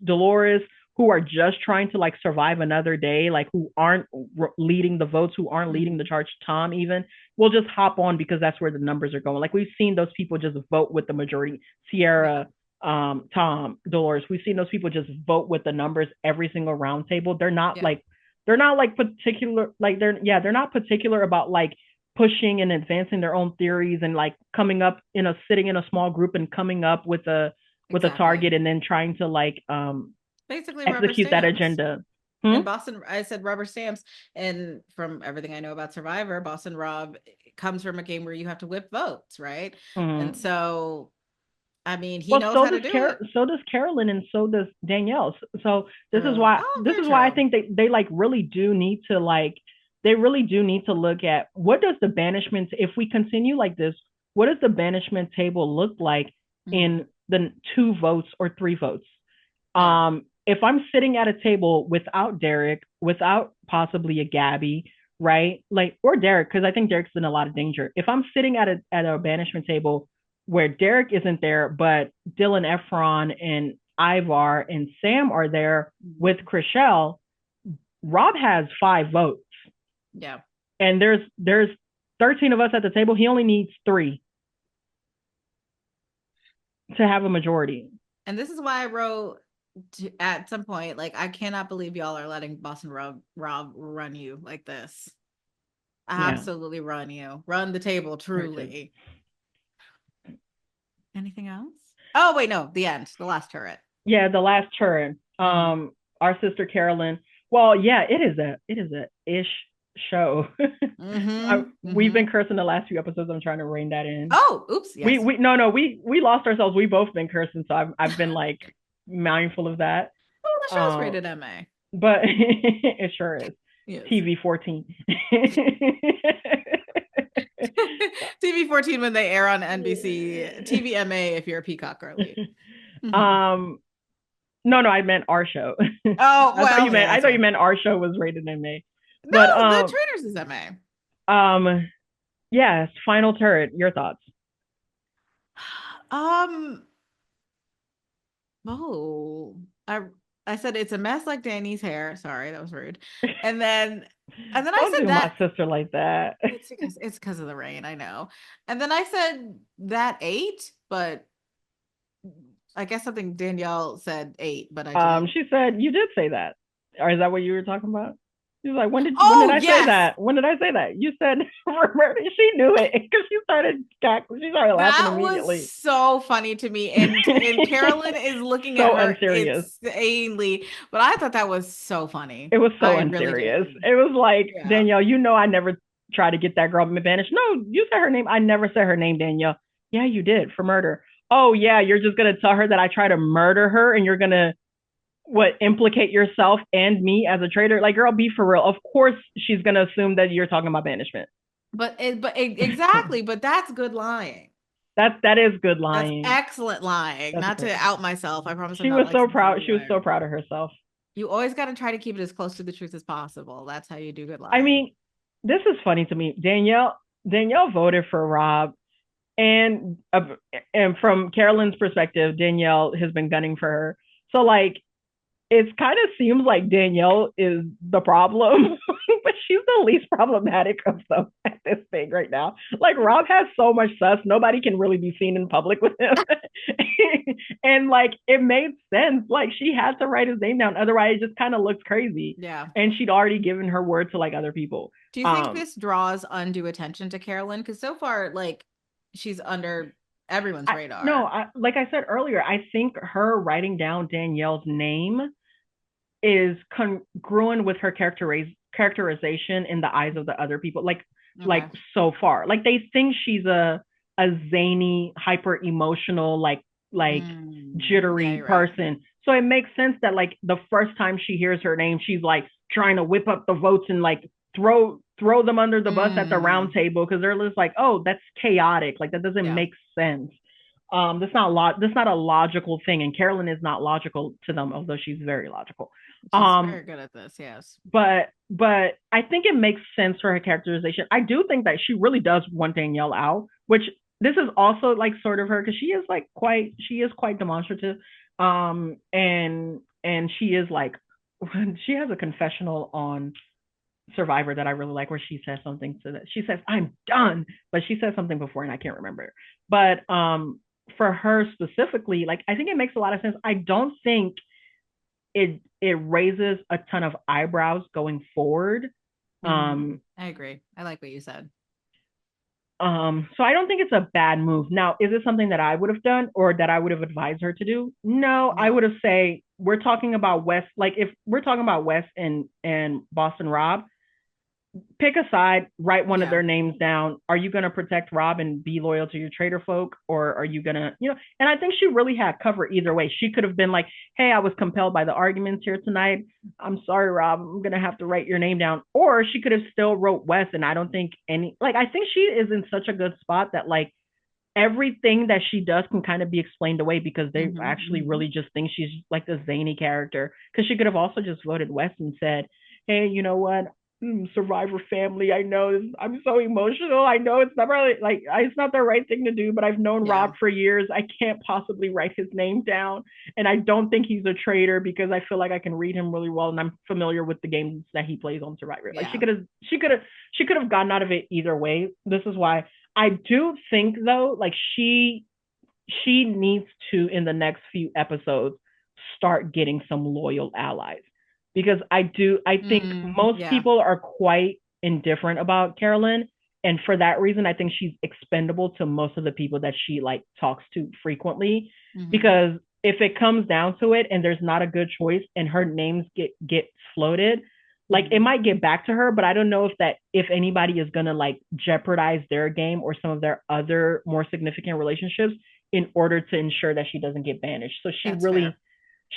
Dolores, who are just trying to, like, survive another day, like, who aren't leading the votes, who aren't leading the Mm-hmm. charge. Tom even will just hop on because that's where the numbers are going. Like, we've seen those people just vote with the majority. Yeah. Sierra, Tom, Dolores. We've seen those people just vote with the numbers every single roundtable. Yeah. They're not, like, particular, like, they're not particular about, like, pushing and advancing their own theories and, like, coming up in a sitting in a small group and coming up with a Exactly. target and then trying to, like, Basically rubber execute that stamps. agenda. Hmm? In Boston, I said rubber stamps. And from everything I know about Survivor, Boston Rob comes from a game where you have to whip votes, right? And Hmm. so, I mean, he Well, knows how to do it. So does Carolyn, and so does Danielle. So this is True. why Oh, this very is why I true. think they like really do need to, like, they really do need to look at, what does the banishment, if we continue like this, what does the banishment table look like Mm-hmm. in the two votes or three votes? Yeah. If I'm sitting at a table without Derrick, without possibly a Gabby, right? Like, or Derrick, because I think Derrick's in a lot of danger. If I'm sitting at a banishment table where Derrick isn't there, but Dylan Efron and Ivar and Sam are there Mm-hmm. with Chriselle, Rob has 5 votes. Yeah. And there's 13 of us at the table. He only needs 3 to have a majority. And this is why I wrote at some point, like, I cannot believe y'all are letting Boston Rob run you like this. Yeah. Absolutely run you. Run the table, Her too. truly. Anything else? Oh, wait, no, the end, the last turret. Yeah, the last turn. Mm-hmm. Our sister Carolyn. Well, yeah, it is a ish show. Mm-hmm. We've Mm-hmm. been cursing the last few episodes. I'm trying to rein that in. Oh, oops, yes. We no no we lost ourselves. We both been cursing, so I've been, like, mindful of that. Oh, the show's Um, rated MA. but it sure is. Yes. TV 14. TV 14 when they air on NBC. TVMA if you're a Peacock girly. Mhm. um, no, I meant our show. Oh, well, yeah, I that's thought you fair. meant our show was rated MA. No, But the Traitors is MA. um, yes, final turret. Your thoughts? Um, oh, I said it's a mess like Danny's hair. Sorry, that was rude. And then I Don't said do my that sister like that. it's because of the rain, I know. And then I said that 8, but I guess something Danielle said 8, but I didn't. She said you did say that, or is that what you were talking about? She was like, when did Oh, I say yes. that? When did I say that? You said murder. She knew it because she started laughing That was immediately. so funny to me. And Carolyn is looking at So her unserious. insanely, but I thought that was so funny. It was so I really unserious. did. It was like, Yeah. Danielle, I never try to get that girl banished. No, you said her name. I never said her name, Danielle. Yeah, you did for murder. Oh yeah, you're just gonna tell her that I try to murder her, and you're gonna what implicate yourself and me as a traitor? Like, girl, be for real. Of course, she's gonna assume that you're talking about banishment. Exactly, but that's good lying. That is good That's lying. excellent lying. That's Not to great. out myself. I promise I'm She not was like so some proud. crazy She was so liar. proud of herself. You always got to try to keep it as close to the truth as possible. That's how you do good I lying. mean, this is funny to me. Danielle voted for Rob, and uh, and from Carolyn's perspective, Danielle has been gunning for her. So like, it kind of seems like Danielle is the problem, but she's the least problematic of them at this thing right now. Like Rob has so much sus, nobody can really be seen in public with him. And like it made sense. Like she had to write his name down, otherwise it just kind of looks crazy. Yeah. And she'd already given her word to like other people. Do you think Um, this draws undue attention to Carolyn? Because so far, like, she's under everyone's no, radar. like I said earlier, I think her writing down Danielle's name is congruent with her characterization in the eyes of the other people. Like Okay. so far, like they think she's a zany, hyper emotional, like Yeah, jittery you're right. person. So it makes sense that like the first time she hears her name, she's like trying to whip up the votes and like throw them under the bus at the round Mm, table because they're just like, oh, that's chaotic. Like that doesn't yeah, make sense. That's not a logical thing, and Carolyn is not logical to them, although she's very logical. she's Um, very good at this. Yes. but I think it makes sense for her characterization. I do think that she really does want Danielle out, which this is also like sort of her because she is quite demonstrative. And she is like she has a confessional on Survivor that I really like where she says something to that. She says, I'm done. But she said something before and I can't remember. But for her specifically, like I think it makes a lot of sense. I don't think it raises a ton of eyebrows going forward. I agree. I like what you said. So I don't think it's a bad move. Now, is it something that I would have done or that I would have advised her to do? No, I No. would have say we're talking about West. Like if we're talking about West and Boston Rob, pick a side, write one of Yeah. their names down. Are you going to protect Rob and be loyal to your traitor folk? Or are you going to, and I think she really had cover either way. She could have been like, hey, I was compelled by the arguments here tonight. I'm sorry, Rob. I'm going to have to write your name down. Or she could have still wrote Wes. And I don't think I think she is in such a good spot that like, everything that she does can kind of be explained away because they actually really just think she's like the zany character. Because she could have also just voted Wes and said, hey, you know what? Survivor family. I know I'm so emotional. I know it's not really like it's not the right thing to do, but I've known Yeah. Rob for years. I can't possibly write his name down, and I don't think he's a traitor because I feel like I can read him really well, and I'm familiar with the games that he plays on Survivor. Like Yeah. she could have gotten out of it either way. This is why I do think though, like she needs to in the next few episodes start getting some loyal allies because I think most Yeah. people are quite indifferent about Carolyn, and for that reason I think she's expendable to most of the people that she like talks to frequently Hmm. because if it comes down to it and there's not a good choice and her names get floated, like it Hmm. might get back to her, but I don't know if anybody is gonna like jeopardize their game or some of their other more significant relationships in order to ensure that she doesn't get banished. So That's fair.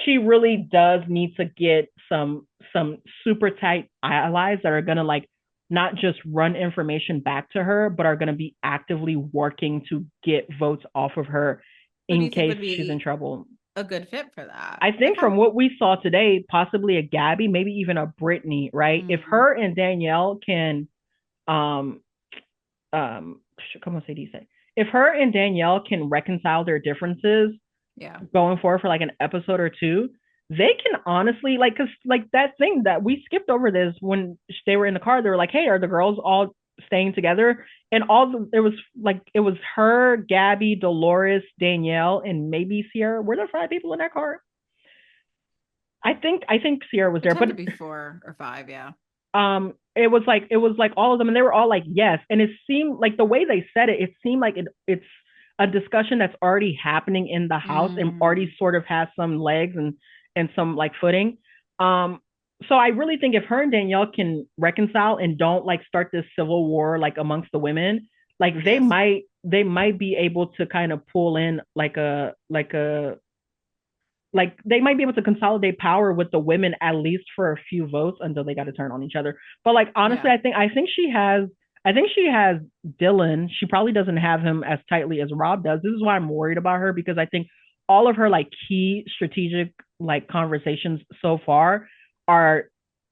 she really does need to get some super tight allies that are gonna like not just run information back to her, but are gonna be actively working to get votes off of her Who do in you think case would she's in be trouble. a good fit for that? I I think kind from what we saw today, possibly a Gabby, maybe even a Brittany, right? If mm, her and Danielle can um um como se dice? If her and Danielle can reconcile their differences yeah. going forward for like an episode or two, they can honestly like because like that thing that we skipped over this when they were in the car, they were like, hey, are the girls all staying together. And it was like it was her, Gabby, Dolores, Danielle, and maybe Sierra. Were there 5 people in that car? I think Sierra was It there, tend but to be 4 or 5, yeah. it was like all of them, and they were all like yes. And it seemed like the way they said it, it seemed like it's a discussion that's already happening in the house and Mm, already sort of has some legs and some like footing. Um, so I really think if her and Danielle can reconcile and don't like start this civil war like amongst the women, like yes. they might be able to kind of pull in like they might be able to consolidate power with the women at least for a few votes until they got to turn on each other. But like honestly, Yeah. I think she has Dylan. She probably doesn't have him as tightly as Rob does. This is why I'm worried about her because I think all of her like key strategic like conversations so far are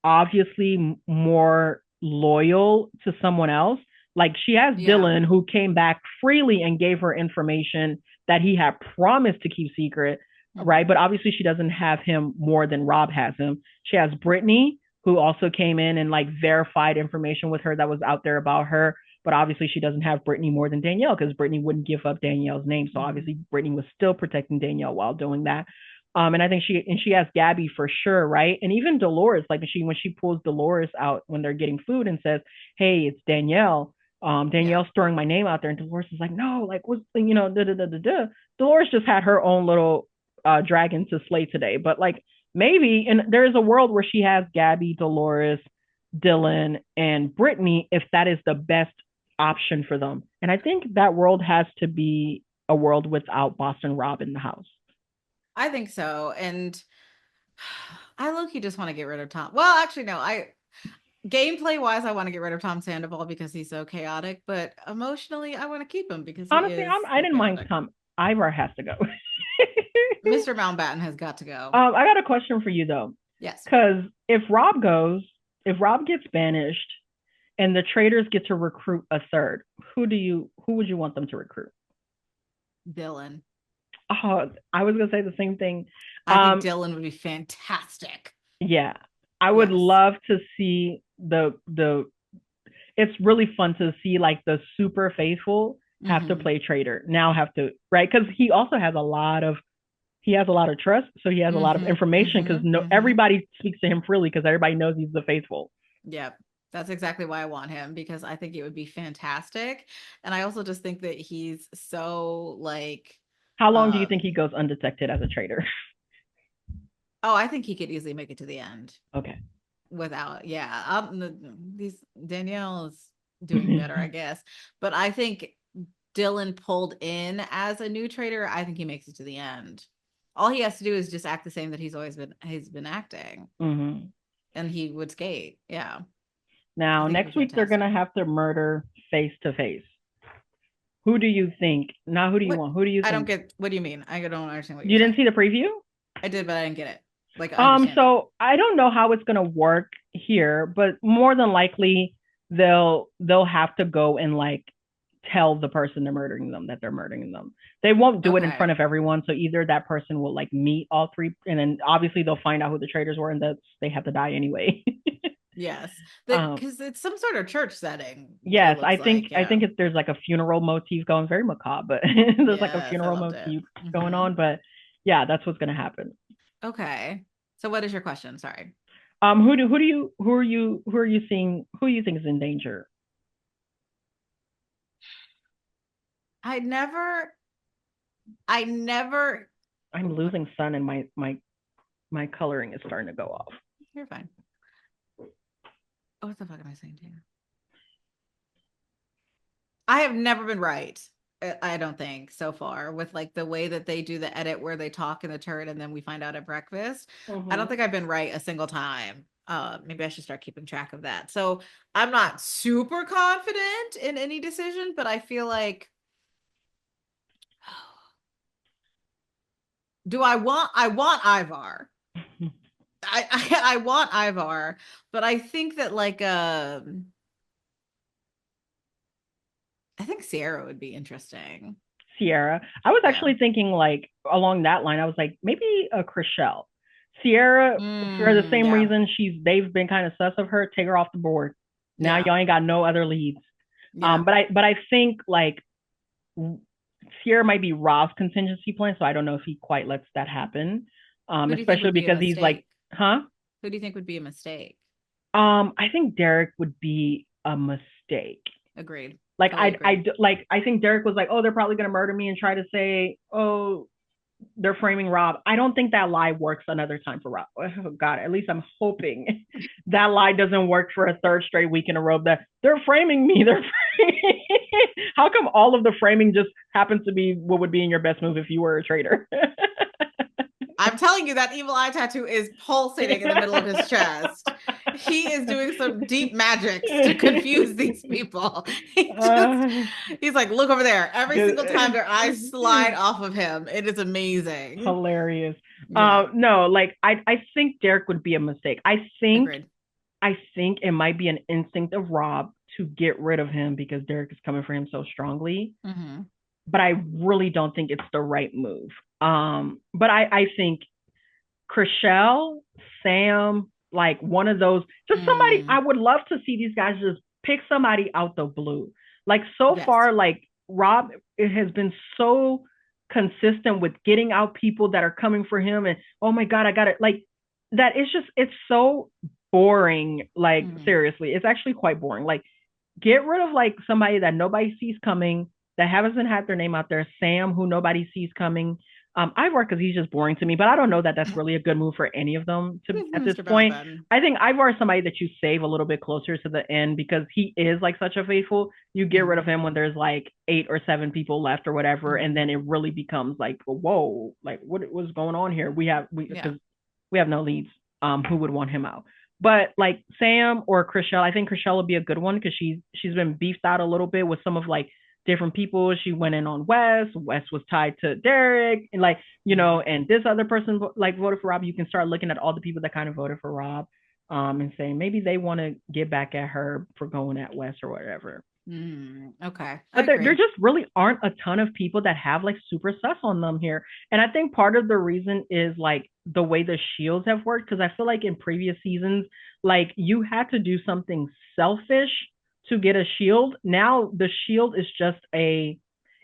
obviously more loyal to someone else. Like she has Yeah. Dylan who came back freely and gave her information that he had promised to keep secret, right? Hmm. But obviously she doesn't have him more than Rob has him. She has Brittany, who also came in and like verified information with her that was out there about her. But obviously she doesn't have Brittany more than Danielle because Brittany wouldn't give up Danielle's name. So Hmm. obviously Brittany was still protecting Danielle while doing that. And I think she has Gabby for sure, right? And even Dolores, like when she pulls Dolores out when they're getting food and says, "Hey, it's Danielle." Yeah. Danielle's throwing my name out there, and Dolores is like, "No, like what's da da da da da." Dolores just had her own little dragon to slay today. But like maybe, and there is a world where she has Gabby, Dolores, Dylan, and Brittany if that is the best option for them. And I think that world has to be a world without Boston Rob in the house. I think so. And I low-key just want to get rid of Tom. Well, actually, no. I gameplay wise, I want to get rid of Tom Sandoval because he's so chaotic, but emotionally, I want to keep him because he Honestly, is I so didn't mind chaotic. Tom. Ivar has to go. Mr. Mountbatten has got to go. I got a question for you though, Yes. because if Rob gets banished, and the traitors get to recruit a third, who would you want them to recruit? Dylan. Oh, I was gonna say the same thing. I think Um, Dylan would be fantastic. yeah, I would Yes. love to see the. It's really fun to see like the super faithful have to Mm-hmm. play traitor now have to right because he has a lot of trust, so he has a lot of Mm-hmm. information because Mm-hmm. no Mm-hmm. everybody speaks to him freely because everybody knows he's the faithful. Yep. That's exactly why I want him because I think it would be fantastic. And I also just think that he's so like How long do you think he um goes undetected as a traitor? oh, I think he could easily make it to the end Okay. without yeah. These Danielle is doing better, I guess. But I think Dylan pulled in as a new trader, I think he makes it to the end. All he has to do is just act the same that he's been acting Mm-hmm. and he would skate. Yeah. I Now, think it'd next be week they're fantastic. gonna have to murder face to face. Who do you think? Now, who do you What? want? Who do you I don't think? get what do you mean? I don't understand what you're You didn't saying. see the preview? I did, but I didn't get it. Like understand it. So I don't know how it's gonna work here, but more than likely they'll have to go and like tell the person they're murdering them that they're murdering them. They won't do it in front Okay. of everyone, so either that person will like meet all three, and then obviously they'll find out who the traitors were, and that they have to die anyway. Yes. That um, because it's some sort of church setting, it yes, looks like. I Yeah. think there's like a funeral motif going, very macabre, but there's like a Yes, I funeral loved it. motif going Hmm. on. But yeah, that's what's gonna happen. Okay. So what is your question? Sorry. Who are you seeing? Who you think is in danger? I never I never I'm losing sun, and my coloring is starting to go off. you're fine. Oh, what the fuck am I saying to you? I have never been right. I don't think so far with like the way that they do the edit where they talk in the turret and then we find out at breakfast. I don't Mm-hmm. think I've been right a single time. Maybe I should start keeping track of that. So I'm not super confident in any decision, but I feel like do I want Ivar. I want Ivar, but I think that like I think Sierra would be interesting. Sierra. I was Yeah. actually thinking like along that line. I was like maybe a Chriselle. Sierra, for the same Yeah. reason they've been kind of sus of her. Take her off the board. Now Yeah. y'all ain't got no other leads. Yeah. But I think like Sierra might be Rob's contingency plan, so I don't know if he quite lets that happen. Who do you think Especially would be a because he's like, mistake? huh? Who do you think would be a mistake? I think Derrick would be a mistake. Agreed. Like Totally agree. I think Derrick was like, oh, they're probably gonna murder me and try to say, oh, they're framing Rob. I don't think that lie works another time for Rob. Oh God, at least I'm hoping that lie doesn't work for a third straight week in a row. That they're framing me. They're framing. How come all of the framing just happens to be what would be in your best move if you were a traitor? I'm telling you that evil eye tattoo is pulsating in the middle of his chest. He is doing some deep magics to confuse these people. uh, He's like, look over there. Every just, single time their eyes slide off of him, it is amazing. hilarious. Yeah, No, like I think Derrick would be a mistake. agreed. I think it might be an instinct of Rob to get rid of him because Derrick is coming for him so strongly. Mm-hmm. But I really don't think it's the right move. But I think Chriselle, Sam, like one of those, just somebody. I Mm. would love to see these guys just pick somebody out the blue. Like so Yes. far, like Rob, it has been so consistent with getting out people that are coming for him, and oh my God, I got it. Like that. It's so boring. Like Mm. seriously, it's actually quite boring. Like get rid of like somebody that nobody sees coming, that hasn't had their name out there. Sam, who nobody sees coming. Ivor, because he's just boring to me, but I don't know that that's really a good move for any of them to at this Mr. point. Bellben. I think Ivor is somebody that you save a little bit closer to the end because he is like such a faithful. You get rid of Mm-hmm. him when there's like 8 or 7 people left or whatever, and Mm-hmm. then it really becomes like, whoa, like what was going on here? We Yeah. because we have no leads. Who would want him out? But like Sam or Chriselle, I think Chriselle would be a good one because she's been beefed out a little bit with some of like different people. She went in on Wes. Wes was tied to Derrick, and like Mm-hmm. and this other person like voted for Rob. You can start looking at all the people that kind of voted for Rob, and saying maybe they want to get back at her for going at Wes or whatever. Mm. Okay. I But there agree. just really aren't a ton of people that have like super sus on them here. And I think part of the reason is like the way the shields have worked. Cause I feel like in previous seasons, like you had to do something selfish to get a shield. Now the shield is just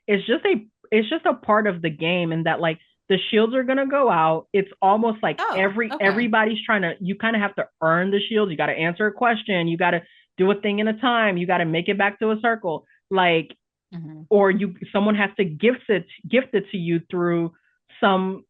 it's just a part of the game, and that like the shields are gonna go out. It's almost like Oh, okay. everybody's trying to, you kind of have to earn the shields. You got to answer a question. You got to do a thing in a time. You got to make it back to a circle. Like, Mm-hmm. or someone has to gift it to you through something,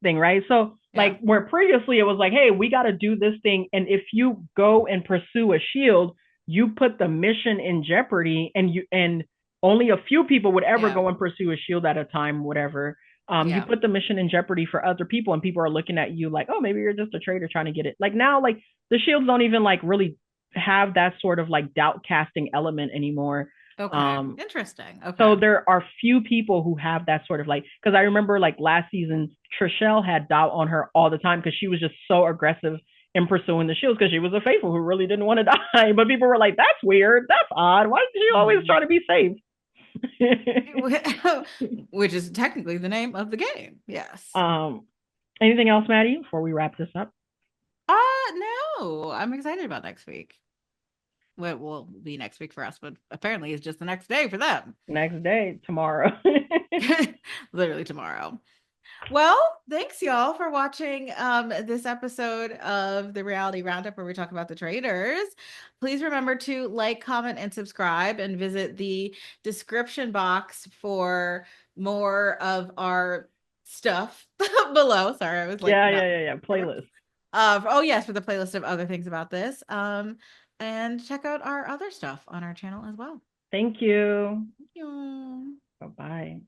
right? So Yeah. like where previously it was like, hey, we got to do this thing, and if you go and pursue a shield, you put the mission in jeopardy, and only a few people would ever Yeah. go and pursue a shield at a time, whatever. You Yeah. put the mission in jeopardy for other people, and people are looking at you like, oh, maybe you're just a traitor trying to get it. Like now, like the shields don't even like really have that sort of like doubt casting element anymore. Okay. um Interesting. so Okay. there are few people who have that sort of like, because I remember like last season, Trishelle had doubt on her all the time because she was just so aggressive in pursuing the shields because she was a faithful who really didn't want to die. But people were like, that's weird. That's odd. Why is she always Mhm. trying to be safe? Which is technically the name of the game. Yes. um, Anything else, Maddie, before we wrap this up? Uh, no, I'm excited about next week. What will be next week for us, but apparently it's just the next day for them. Next day, tomorrow. Literally tomorrow. Well, thanks y'all for watching this episode of the Reality Roundup where we talk about the Traitors. Please remember to like, comment, and subscribe, and visit the description box for more of our stuff below. Sorry, I was like not. Yeah. Playlist. Oh yes, for the playlist of other things about this. And check out our other stuff on our channel as well. Thank you. Thank you. Bye bye.